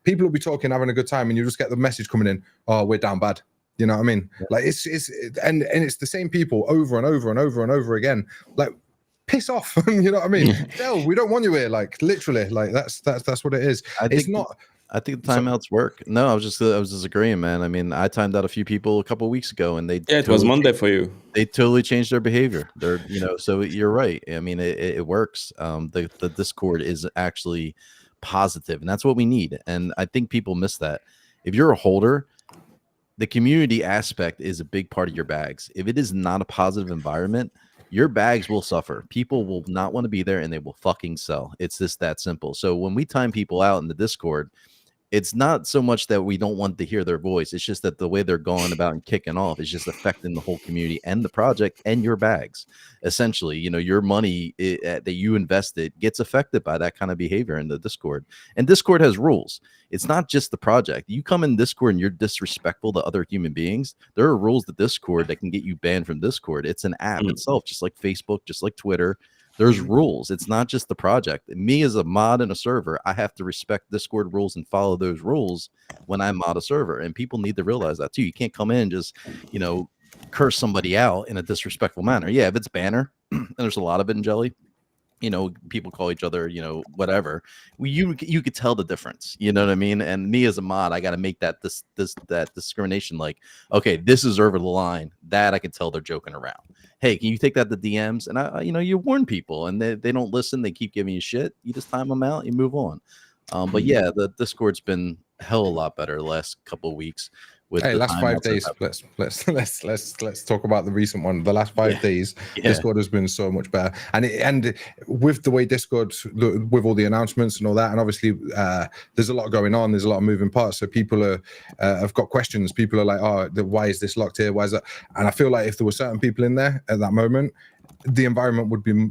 people will be talking, having a good time, and you just get the message coming in, oh, we're down bad. You know what I mean? Like it's the same people over and over and over and over again. Like, piss off. You know what I mean? No, we don't want you here. Like, literally, like that's what it is. I think the timeouts work. No, I was just agreeing, man. I mean, I timed out a few people a couple of weeks ago, and it was Monday for you. They totally changed their behavior. They're so you're right. I mean, it works. The Discord is actually positive, and that's what we need. And I think people miss that. If you're a holder, the community aspect is a big part of your bags. If it is not a positive environment, your bags will suffer. People will not want to be there and they will fucking sell. It's just that simple. So when we time people out in the Discord, it's not so much that we don't want to hear their voice. It's just that the way they're going about and kicking off is just affecting the whole community and the project and your bags. Essentially, your money that you invested gets affected by that kind of behavior in the Discord. And Discord has rules. It's not just the project. You come in Discord and you're disrespectful to other human beings, there are rules to Discord that can get you banned from Discord. It's an app itself, just like Facebook, just like Twitter. There's rules. It's not just the project. Me as a mod in a server, I have to respect Discord rules and follow those rules when I mod a server. And people need to realize that too. You can't come in and just, curse somebody out in a disrespectful manner. Yeah, if it's banner, and there's a lot of it in Jelly, people call each other, whatever. You could tell the difference. You know what I mean? And me as a mod, I got to make that discrimination. Like, okay, this is over the line. That I can tell they're joking around. Hey, can you take that to DMs? And you warn people, and they don't listen. They keep giving you shit. You just time them out. You move on. But yeah, the Discord's been hell a lot better the last couple of weeks. Last 5 days. Let's talk about the recent one. The last 5 days, Discord has been so much better, and with the way Discord, with all the announcements and all that, and obviously there's a lot going on. There's a lot of moving parts, so people have got questions. People are like, "Oh, why is this locked here? Why is that?" And I feel like if there were certain people in there at that moment, the environment would be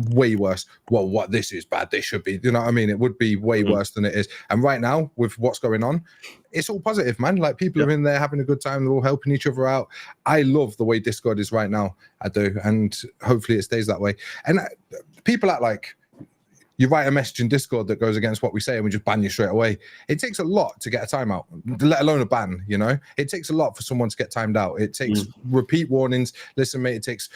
way worse. Well, what this is bad, this should be, you know what I mean? It would be way worse than it is. And right now, with what's going on, it's all positive, man. Like, people are in there having a good time. They're all helping each other out. I love the way Discord is right now. I do. And hopefully it stays that way. And people act like you write a message in Discord that goes against what we say and we just ban you straight away. It takes a lot to get a timeout, let alone a ban, you know? It takes a lot for someone to get timed out. It takes repeat warnings. Listen, mate, it takes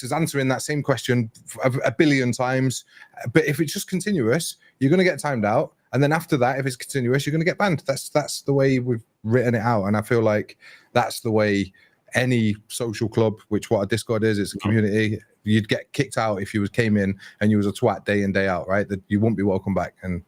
us answering that same question a billion times. But if it's just continuous, you're going to get timed out. And then after that, if it's continuous, you're going to get banned. That's the way we've written it out. And I feel like that's the way any social club, which what a Discord is, it's a community. You'd get kicked out if you came in and you was a twat day in, day out, right? That you wouldn't be welcome back. And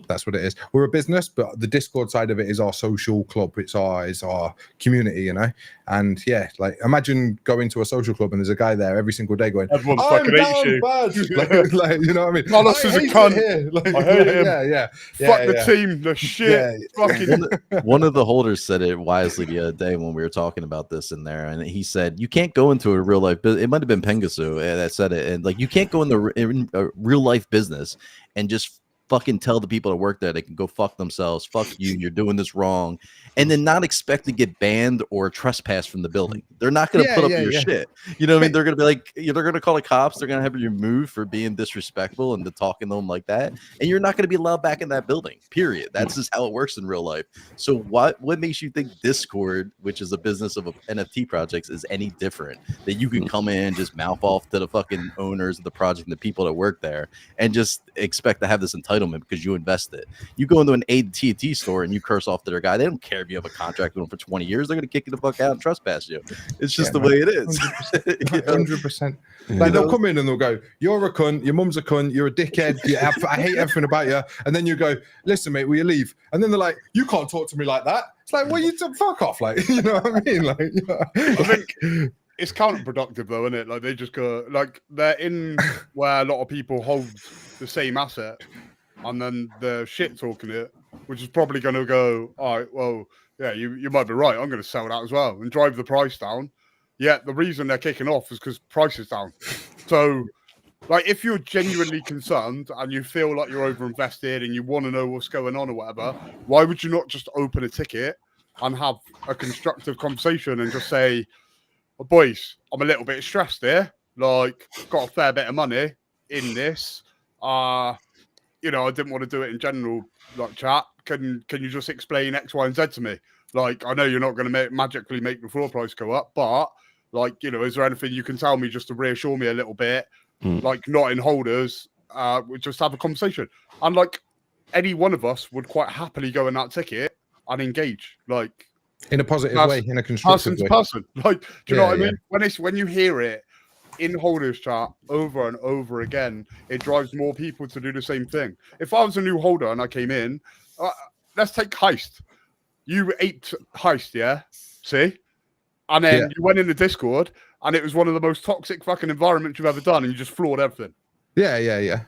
that's what it is. We're a business, but the Discord side of it is our social club. It's our community, you know? And yeah, like, imagine going to a social club and there's a guy there every single day going, everyone's I'm fucking down you. bad. like, you know what I mean? Carlos is a cunt. Like, I hate him. Yeah. Fuck the team, the shit. Fucking. One of the holders said it wisely the other day when we were talking about this in there, and he said you can't go into a real life business. It might have been Pengasu that said it, and like, you can't go in a real life business and just fucking tell the people that work there they can go fuck themselves. Fuck you, you're doing this wrong, and then not expect to get banned or trespassed from the building. They're not going to put up your shit. You know what I mean? They're going to be like, they're going to call the cops. They're going to have you removed for being disrespectful and to talking to them like that, and you're not going to be allowed back in that building. Period. That's just how it works in real life. So what makes you think Discord, which is a business of NFT projects, is any different? That you can come in and just mouth off to the fucking owners of the project and the people that work there and just expect to have this entitlement because you invested. You go into an AT&T store and you curse off to their guy. They don't care if you have a contract with them for 20 years. They're going to kick you the fuck out and trespass you. It's just the way it is. 100%. Like, they'll come in and they'll go, you're a cunt, your mum's a cunt, you're a dickhead, I hate everything about you. And then you go, listen, mate, will you leave? And then they're like, you can't talk to me like that. It's like, well, you fuck off. Like, you know what I mean? Like, I think it's counterproductive though, isn't it? Like, they just go, like, they're in where a lot of people hold the same asset, and then they're shit talking it, which is probably going to go, all right, well, yeah, you might be right. I'm going to sell that as well and drive the price down. Yeah, the reason they're kicking off is because price is down. So, like, if you're genuinely concerned and you feel like you're overinvested and you want to know what's going on or whatever, why would you not just open a ticket and have a constructive conversation and just say, oh, boys, I'm a little bit stressed here. Like, got a fair bit of money in this. You know, I didn't want to do it in general, like, chat. Can you just explain X, Y, and Z to me? Like, I know you're not going to magically make the floor price go up, but, like, you know, is there anything you can tell me just to reassure me a little bit? Like, not in holders, we just have a conversation. And, like, any one of us would quite happily go in that ticket and engage, like, in a positive way, in a constructive way. Person. Like, do you know what I mean? When you hear it in holders chat over and over again, it drives more people to do the same thing. If I was a new holder and I came in, let's take Heist. You ate Heist, yeah? See? And then you went in the Discord and it was one of the most toxic fucking environments you've ever done, and you just floored everything. Yeah.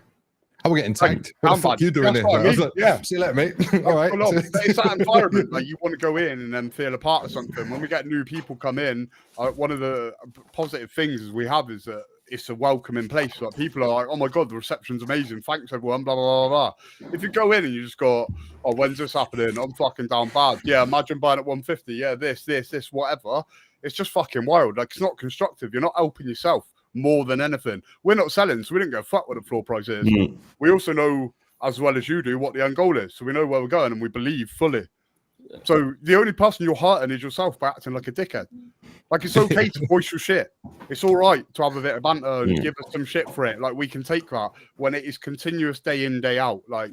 I was getting tanked. What the fuck you doing here? I was like, see you later, mate. All right. It's that environment. Like, you want to go in and then feel a part of something. When we get new people come in, one of the positive things we have is that it's a welcoming place. Like, people are like, oh my God, the reception's amazing. Thanks, everyone. Blah, blah, blah, blah. If you go in and you just go, oh, when's this happening? I'm fucking down bad. Yeah, imagine buying at 150. Yeah, this, whatever. It's just fucking wild. Like, it's not constructive. You're not helping yourself more than anything. We're not selling, so we didn't go fuck what the floor price is. We also know, as well as you do, what the end goal is. So we know where we're going and we believe fully. So the only person you're hurting is yourself by acting like a dickhead. Like, it's okay to voice your shit. It's all right to have a bit of banter and give us some shit for it. Like, we can take that. When it is continuous day in, day out, like,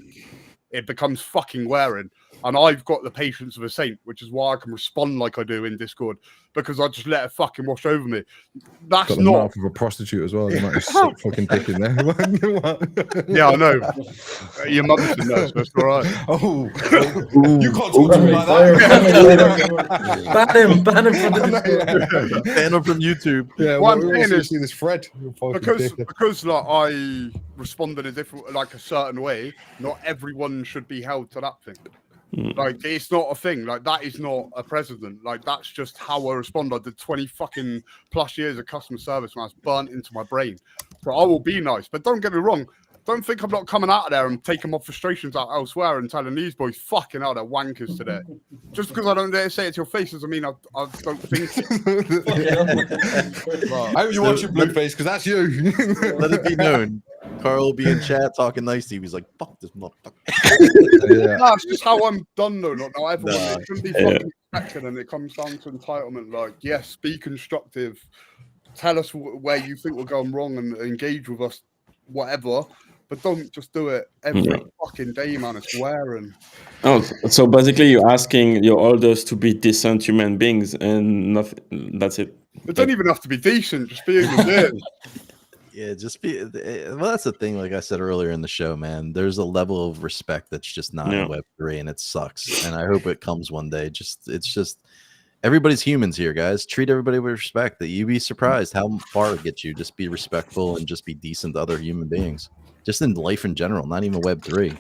it becomes fucking wearing. And I've got the patience of a saint, which is why I can respond like I do in Discord, because I just let it fucking wash over me. That's got the not mouth of a prostitute as well. You might have stuck fucking dick in there. Yeah, I know. Your mum's in there, so it's all right. Oh, you can't talk to me like that. Ban him from the Discord. Ban him from YouTube. Yeah, what I'm we saying also is, see this Fred because like, I respond in a different, like, a certain way. Not everyone should be held to that thing. Like, it's not a thing. Like, that is not a president. Like, that's just how I respond. I did 20 fucking plus years of customer service, and that's burnt into my brain. So I will be nice, but don't get me wrong. Don't think I'm not coming out of there and taking my frustrations out elsewhere and telling these boys fucking hell, they're wankers today. Just because I don't dare say it to your face doesn't mean I don't think it. I hope you watch your blue face because that's you. Let it be known. Carl will be in chat talking nice to you. He's like, fuck this motherfucker. Yeah. That's just how I'm done, though. Not everyone. It shouldn't be fucking expected, and it comes down to entitlement. Like, yes, be constructive. Tell us where you think we're going wrong and engage with us, whatever. But don't just do it every fucking day, man. It's wearing. Oh, so basically you're asking your elders to be decent human beings and nothing. That's it. It don't even have to be decent. Just be who it is. Yeah, just be. Well, that's the thing. Like I said earlier in the show, man, there's a level of respect that's just not in Web3, and it sucks. And I hope it comes one day. It's just everybody's humans here, guys. Treat everybody with respect. That you'd be surprised how far it gets you. Just be respectful and just be decent to other human beings. Just in life in general, not even Web3.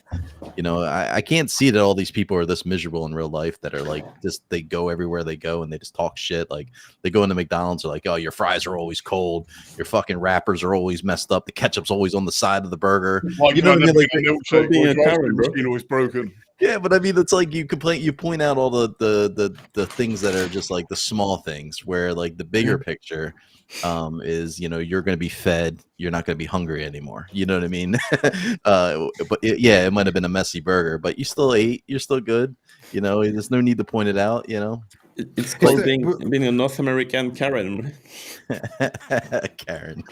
You know, I can't see that all these people are this miserable in real life that are like just they go everywhere they go and they just talk shit. Like they go into McDonald's, are like, oh, your fries are always cold, your fucking wrappers are always messed up, the ketchup's always on the side of the burger. Like, you know what I mean? Like being a Karen, machine always broken. Yeah, but I mean, it's like you point out all the things that are just like the small things, where like the bigger picture is, you know, you're going to be fed, you're not going to be hungry anymore. You know what I mean? But it might have been a messy burger, but you still ate, you're still good. You know, there's no need to point it out, you know. It's called being a North American Karen. Karen.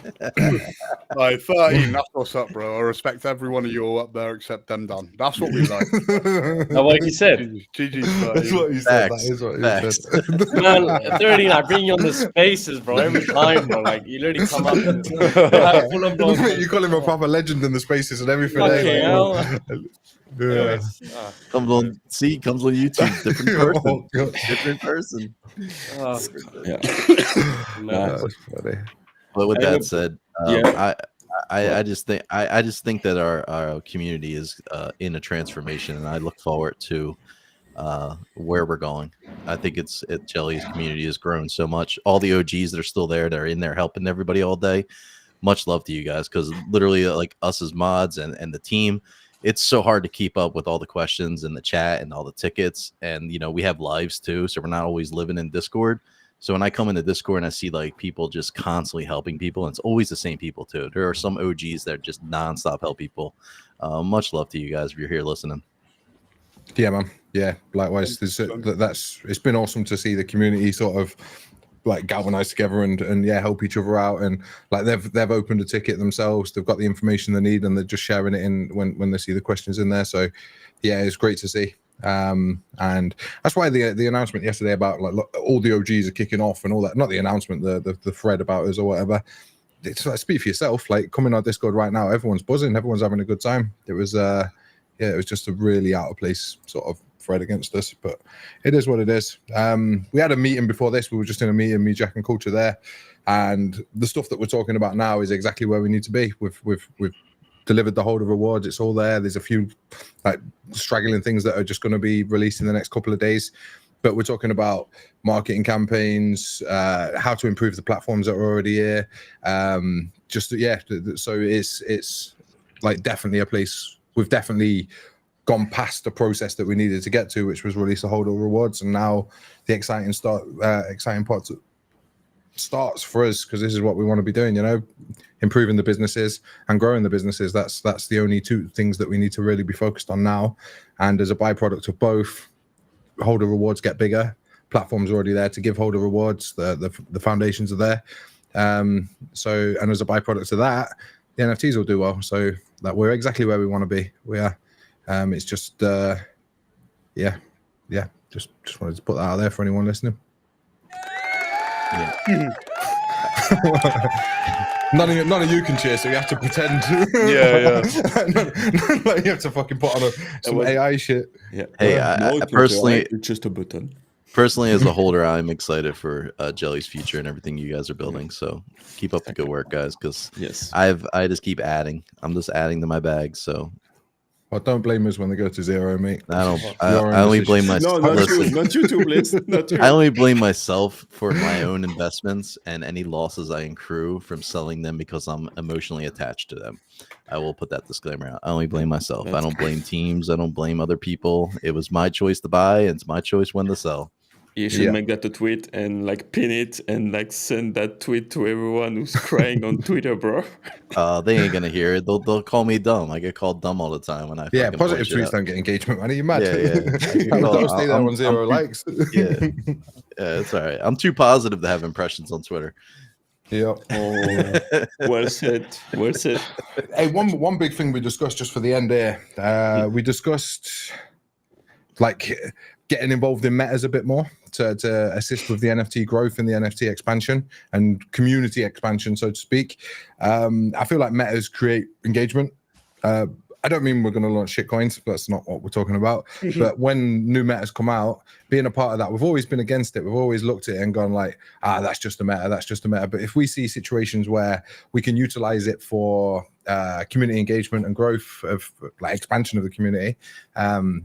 Like 13, that's what's up, bro. I respect every one of you all up there except them done. That's what we like. Now, what he said. GG's 13. That's what you said. That is what you said. Man, 13, I bring you on the spaces, bro, every time, bro. Like, you literally come up and full of blows. You call him a proper legend in the spaces and everything. Okay, Yeah. Comes on YouTube. Different person. Yeah. That's funny. But with that said, I just think that our community is in a transformation, and I look forward to where we're going. I think Jelly's community has grown so much. All the OGs that are still there, they're in there helping everybody all day. Much love to you guys, because literally, like us as mods and the team, it's so hard to keep up with all the questions and the chat and all the tickets. And, you know, we have lives too, so we're not always living in Discord. So when I come into Discord and I see like people just constantly helping people, and it's always the same people too. There are some OGs that just nonstop help people. Much love to you guys if you're here listening. Yeah, man. Yeah, likewise. It's been awesome to see the community sort of like galvanize together and help each other out, and like they've opened a ticket themselves, they've got the information they need, and they're just sharing it in when they see the questions in there. So yeah, it's great to see. And that's why the announcement yesterday about like all the OGs are kicking off and all that, not the announcement, the thread about us or whatever, it's like, speak for yourself. Like, coming on Discord right now, everyone's buzzing, everyone's having a good time. It was it was just a really out of place sort of thread against us, but it is what it is. We had a meeting before this. We were just in a meeting, me, Jack, and Culture there, and the stuff that we're talking about now is exactly where we need to be. We've delivered the holder rewards. It's all there. There's a few like straggling things that are just going to be released in the next couple of days, but we're talking about marketing campaigns, how to improve the platforms that are already here. So it's like definitely a place. We've definitely gone past the process that we needed to get to, which was release the holder rewards, and now the exciting part starts for us, because this is what we want to be doing, you know, improving the businesses and growing the businesses. That's the only two things that we need to really be focused on now. And as a byproduct of both, holder rewards get bigger, platforms are already there to give holder rewards, the foundations are there, and as a byproduct of that, the NFTs will do well. So that we're exactly where we want to be. We are. It's just just wanted to put that out there for anyone listening. Yeah. None of you can cheer, so you have to pretend. Like you have to fucking put on some AI shit. Yeah. Hey, I personally, it's just a button. Personally, as a holder, I'm excited for Jelly's future and everything you guys are building. So keep up the good work, guys, because yes, I just keep adding. I'm just adding to my bag. So Well, don't blame us when they go to zero, mate. I don't. Your I own only decision. blame myself. No, not you, Listen, not you too, please. Not you. I only blame myself for my own investments and any losses I accrue from selling them because I'm emotionally attached to them. I will put that disclaimer out. I only blame myself. I don't blame teams. I don't blame other people. It was my choice to buy, and it's my choice when to sell. You should make that a tweet and like pin it and like send that tweet to everyone who's crying on Twitter, bro. They ain't gonna hear it. They'll call me dumb. I get called dumb all the time when I Yeah, fucking positive point shit tweets out. don't get engagement, man. Are you mad? Yeah. Don't stay there on 0 I'm likes. Yeah, it's all right. I'm too positive to have impressions on Twitter. Yeah. Oh, well said. Well said. Hey, one big thing we discussed just for the end there. We discussed like getting involved in metas a bit more to assist with the NFT growth and the NFT expansion and community expansion, so to speak. I feel like metas create engagement. I don't mean we're going to launch shitcoins. That's not what we're talking about. But when new metas come out, being a part of that, we've always been against it. We've always looked at it and gone like, that's just a meta. That's just a meta. But if we see situations where we can utilize it for community engagement and growth of like expansion of the community,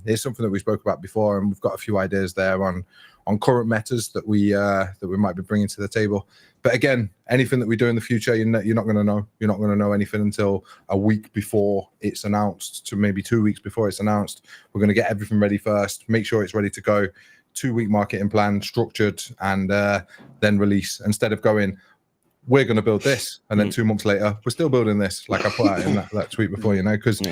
it's something that we spoke about before, and we've got a few ideas there on current metas that we might be bringing to the table. But again, anything that we do in the future, you're not going to know. You're not going to know anything until a week before it's announced, to maybe 2 weeks before it's announced. We're going to get everything ready first, make sure it's ready to go. 2-week marketing plan, structured, and then release. Instead of going, we're going to build this, and then 2 months later, we're still building this, like I put out in that tweet before, because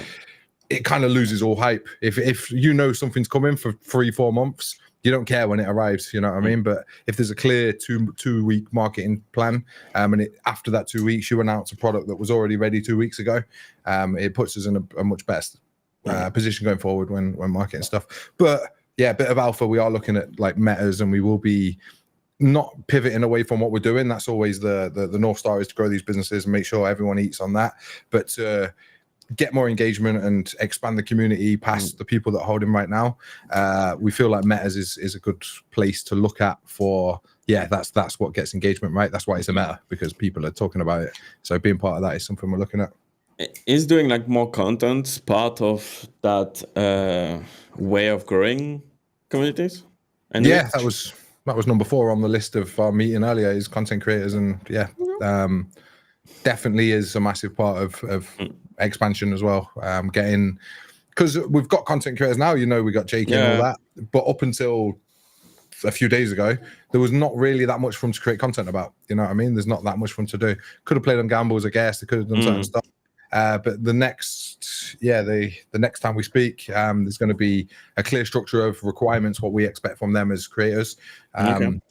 it kind of loses all hype. If you know something's coming for 3-4 months, you don't care when it arrives, you know what I mean? But if there's a clear two-week marketing plan, and after that 2 weeks, you announce a product that was already ready 2 weeks ago, it puts us in a much better position going forward when marketing stuff. But yeah, a bit of alpha. We are looking at like metas, and we will be not pivoting away from what we're doing. That's always the North Star, is to grow these businesses and make sure everyone eats on that. But get more engagement and expand the community past the people that hold him right now. We feel like metas is a good place to look at for, that's what gets engagement, right? That's why it's a meta, because people are talking about it. So being part of that is something we're looking at. Is doing like more content part of that way of growing communities? And yeah, that was number 4 on the list of our meeting earlier, is content creators. And definitely is a massive part of expansion as well. Because we've got content creators now, we got Jake and all that, but up until a few days ago, there was not really that much for them to create content about. You know what I mean? There's not that much for them to do. Could have played on gambles, I guess. They could have done certain stuff. But the next time we speak, there's going to be a clear structure of requirements, what we expect from them as creators. And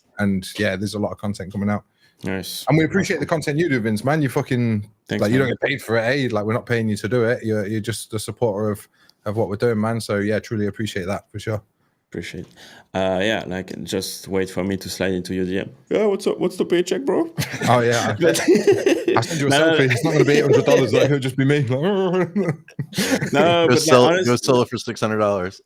there's a lot of content coming out. Nice. And we appreciate the content you do, Vince, man. You fucking Thanks, you don't get paid for it, eh? Like, we're not paying you to do it. You're just a supporter of what we're doing, man. So yeah, truly appreciate that for sure. Appreciate. Just wait for me to slide into your DM. Yeah, what's up? What's the paycheck, bro? Oh yeah, I send you a selfie. It's not going to be $800. Though. It'll just be me. No, Go sell it for $600.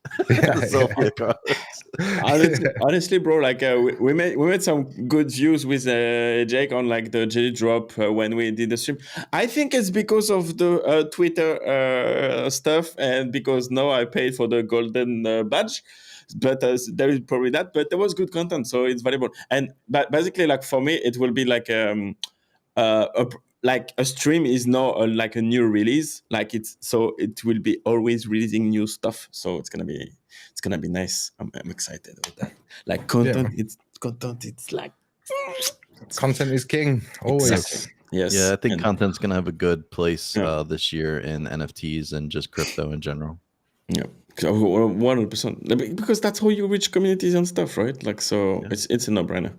Honestly, bro, like we made some good views with Jake on like the jelly drop when we did the stream. I think it's because of the Twitter stuff, and because now I paid for the golden badge. But there is probably that. But there was good content, so it's valuable. And but basically, like for me, it will be like a stream is now like a new release. Like it will be always releasing new stuff. So it's gonna be nice. I'm excited about that. Like content, It's like content is king. Always. Exactly. Yes. Yeah, I think content's gonna have a good place this year in NFTs and just crypto in general. Yeah. 100%, because that's how you reach communities and stuff, right? Like, so it's a no-brainer.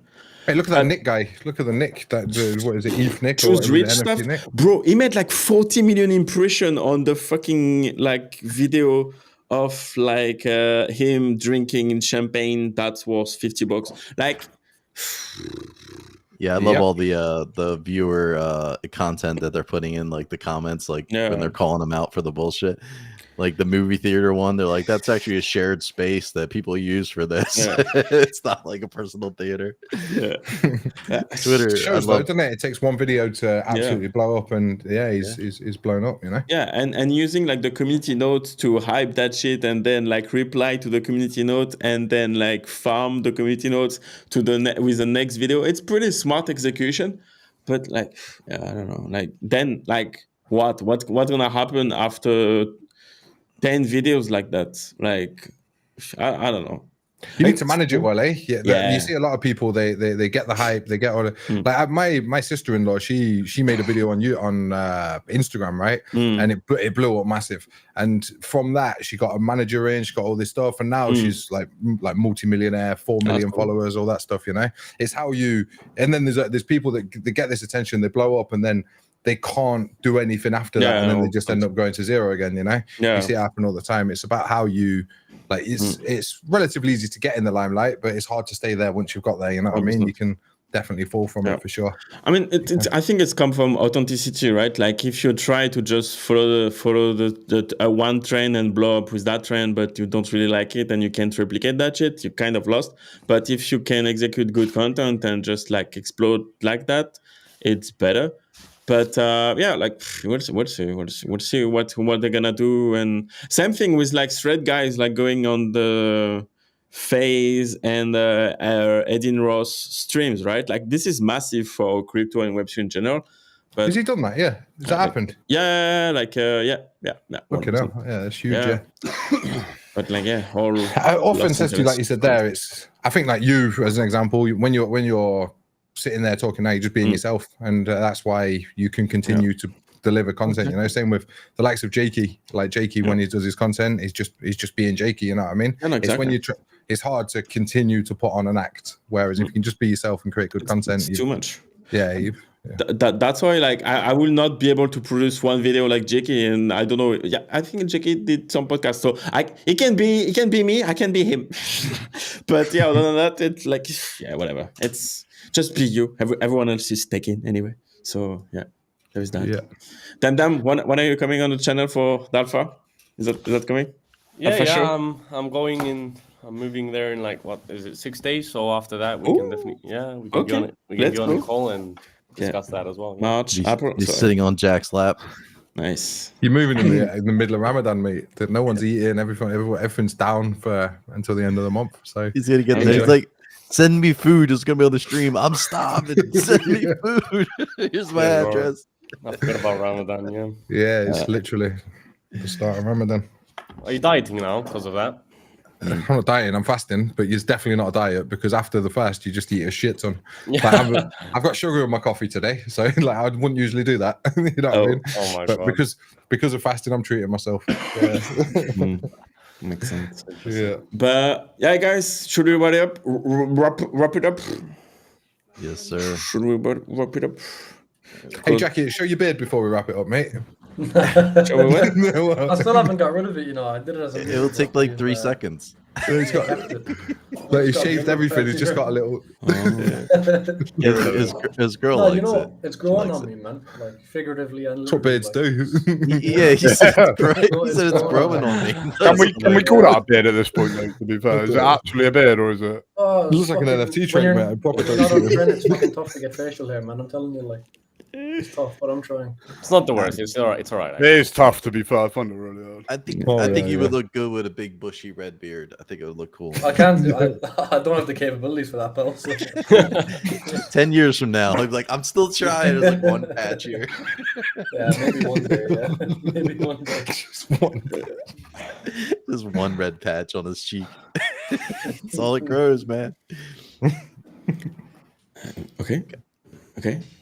Hey, look at that Nick guy. Look at the Nick. That what is it? ETH Nick? Choose rich stuff, Nick? Bro. He made like 40 million impressions on the fucking like video of like him drinking champagne that's worth $50. Like, yeah, I love all the viewer content that they're putting in, like the comments, like when they're calling them out for the bullshit. like the movie theater one. They're like, that's actually a shared space that people use for this. Yeah. It's not like a personal theater. Yeah. Twitter, It shows I though, love. doesn't it? It takes one video to absolutely blow up, and he's blown up. You know. Yeah, and using like the community note to hype that shit, and then like reply to the community note, and then like farm the community notes to with the next video. It's pretty smart execution, but like I don't know. Like then like what's gonna happen after 10 videos like that? Like I don't know. You need to manage it well, eh? Yeah. You see a lot of people. They get the hype. They get all the like. My sister-in-law. She made a video on Instagram, right? And it blew up massive. And from that, she got a manager in. She got all this stuff, and now she's like multi-millionaire, 4 million followers, all that stuff. You know, it's how you. And then there's people that get this attention. They blow up, and then they can't do anything after that, and then they just end up going to zero again. You know, you see it happen all the time. It's about how you. Like it's relatively easy to get in the limelight, but it's hard to stay there once you've got there. You know what I mean? You can definitely fall from it for sure. I mean, I think it's come from authenticity, right? Like if you try to just follow the one trend and blow up with that trend, but you don't really like it and you can't replicate that shit, you kind of lost. But if you can execute good content and just like explode like that, it's better. But like we'll see what they're gonna do. And same thing with like thread guys like going on the FaZe and Edin Ross streams, right? Like this is massive for crypto and Web3 in general. But has he done that? Yeah, has that happened? Yeah, like yeah. Okay, no, yeah, that's huge. Yeah. But like authenticity, like you said there, it's. I think like you as an example, when you're sitting there talking now, you're just being yourself, and that's why you can continue to deliver content. You know, same with the likes of Jakey. Like Jakey, when he does his content, he's just being Jakey. You know what I mean? Yeah, no, exactly. It's when it's hard to continue to put on an act. Whereas if you can just be yourself and create good content, it's too much. Yeah. That's why like I will not be able to produce one video like Jakey, and I don't know. Yeah, I think Jakey did some podcasts, so it can be me, I can be him. But yeah, other than that, it's like whatever. It's just be you. Everyone else is taken anyway. So yeah, there's that. Yeah. Dam, when are you coming on the channel for Dalfa? Is that coming? Yeah. I'm going in. I'm moving there in like what is it, 6 days? So after that, we can definitely we can go on it. We can go on a call and discuss that as well. March, April. He's sitting on Jack's lap. Nice. You're moving in the middle of Ramadan, mate. That no one's eating. Everything's down until the end of the month. So he's gonna get there. He's like, send me food. It's gonna be on the stream. I'm starving. Send me food. Here's my address. I forgot about Ramadan. Yeah, it's literally the start of Ramadan. Are you dieting now because of that? I'm not dieting, I'm fasting, but it's definitely not a diet because after the fast, you just eat a shit ton. Like, I've got sugar in my coffee today, so like I wouldn't usually do that. You know what I mean? Oh my but God. because of fasting, I'm treating myself. Yeah. Makes sense. Yeah. But yeah, guys, should we wrap it up? Yes, sir. Should we wrap it up? Hey, Jackie, show your beard before we wrap it up, mate. Shall we win? I still haven't got rid of it, you know. I did it as a It will take like 3 seconds. He's got, like, he's shaved everything. He's just got a little. His girl No, likes you know, it. it's growing on me, man. Like figuratively and That's what beards do. Yeah, he said it's growing on me. Can we call that a beard at this point, though, to be fair? Is it actually a beard or is it? Oh, It looks like an NFT when train, you're- mate. Proper when you're not on trend, it's fucking tough to get facial hair, man. I'm telling you, like, it's tough, but I'm trying. It's not the worst. It's all right. It's all right. It is tough, to be fair. I find it really hard. I think Oh, I think yeah, you would yeah. look good with a big bushy red beard. I think it would look cool. I can't do I don't have the capabilities for that, but also 10 years from now, I'll be like, I'm still trying. There's like one patch here. yeah, maybe one day, yeah. Maybe one day. There's one red patch on his cheek. That's all it grows, man. Okay.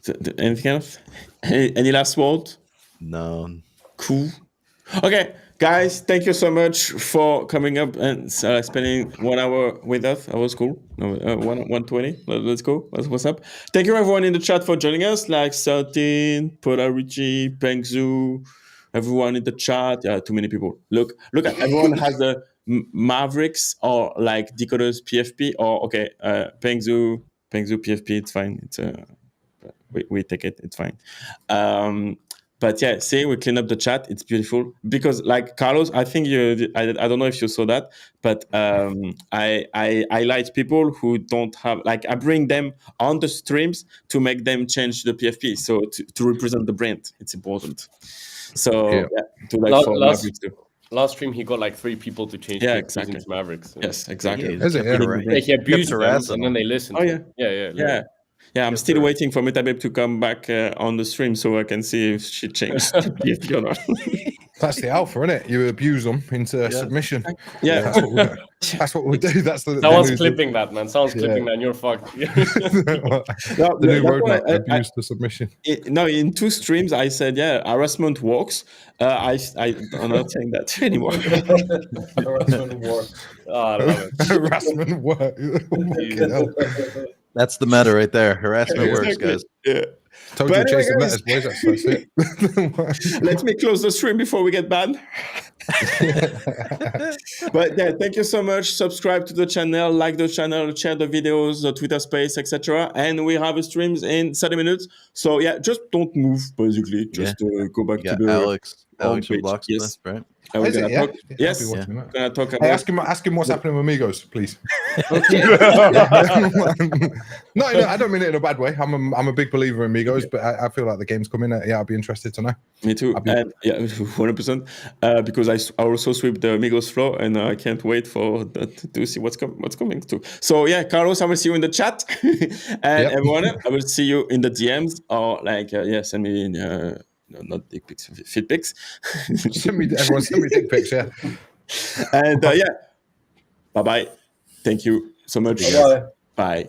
So, anything else? Any last word? No. Cool. Okay, guys, thank you so much for coming up and spending 1 hour with us. That was cool. 120. Let's go. What's up? Thank you everyone in the chat for joining us. Like 13, Poda Richie, Pengzu, everyone in the chat. Yeah, too many people. Look at everyone has the Mavrix or like Decod3rs PFP or Pengzu PFP. It's fine. It's we take it. It's fine. But But yeah, see, we clean up the chat. It's beautiful because, like Carlos, I think I don't know if you saw that, but I highlight people who don't have, like, I bring them on the streams to make them change the PFP, so to represent the brand. It's important. So Yeah. to like for last Mavrix too. Last stream, he got like 3 people to change Yeah, PFPs exactly. into Mavrix. Yes, exactly. Yeah, Is it? Yeah. Yeah, he abused them, harassing and then they listened. Oh, to yeah. him. Yeah. Yeah, I'm Yes, still sir. waiting for MetaBabe to come back on the stream so I can see if she changed the PFP or not. That's the alpha, isn't it? You abuse them into submission. Yeah. That's what we do. That's the Someone's new- clipping that, man. Someone's Yeah. clipping that, and you're fucked. No, the new that's why roadmap, abuse to submission. no, in 2 streams I said, yeah, harassment works. I'm not saying that anymore. Harassment war. Oh, I love it. Harassment work. Fucking hell. That's the meta right there. Harassment works, Exactly. guys. Yeah. Told But you to anyway, chase some guys. letters, boys. That's it. Let me close the stream before we get banned. But yeah, thank you so much. Subscribe to the channel, like the channel, share the videos, the Twitter space, etc. And we have a streams in 30 minutes. So yeah, just don't move, basically. Just go back You to got the Alex homepage. from Blocksmith, Yes. right? And we're Is it, gonna yeah? talk. Yeah, Yes, I'll be watching that. gonna talk Hey, about. ask him what's happening with Migos, please. Okay. No, I don't mean it in a bad way. I'm a big believer in Migos, but I feel like the game's coming. Yeah, I'll be interested to know. Me too. And yeah, 100%. Because I also sweep the Migos floor, and I can't wait for that to see what's coming too. So yeah, Carlos, I will see you in the chat, and everyone, I will see you in the DMs or like send me no, not dick pics, fit pics. Everyone send me dick pics. Yeah. And yeah, bye bye. Thank you so much. Bye-bye. Bye.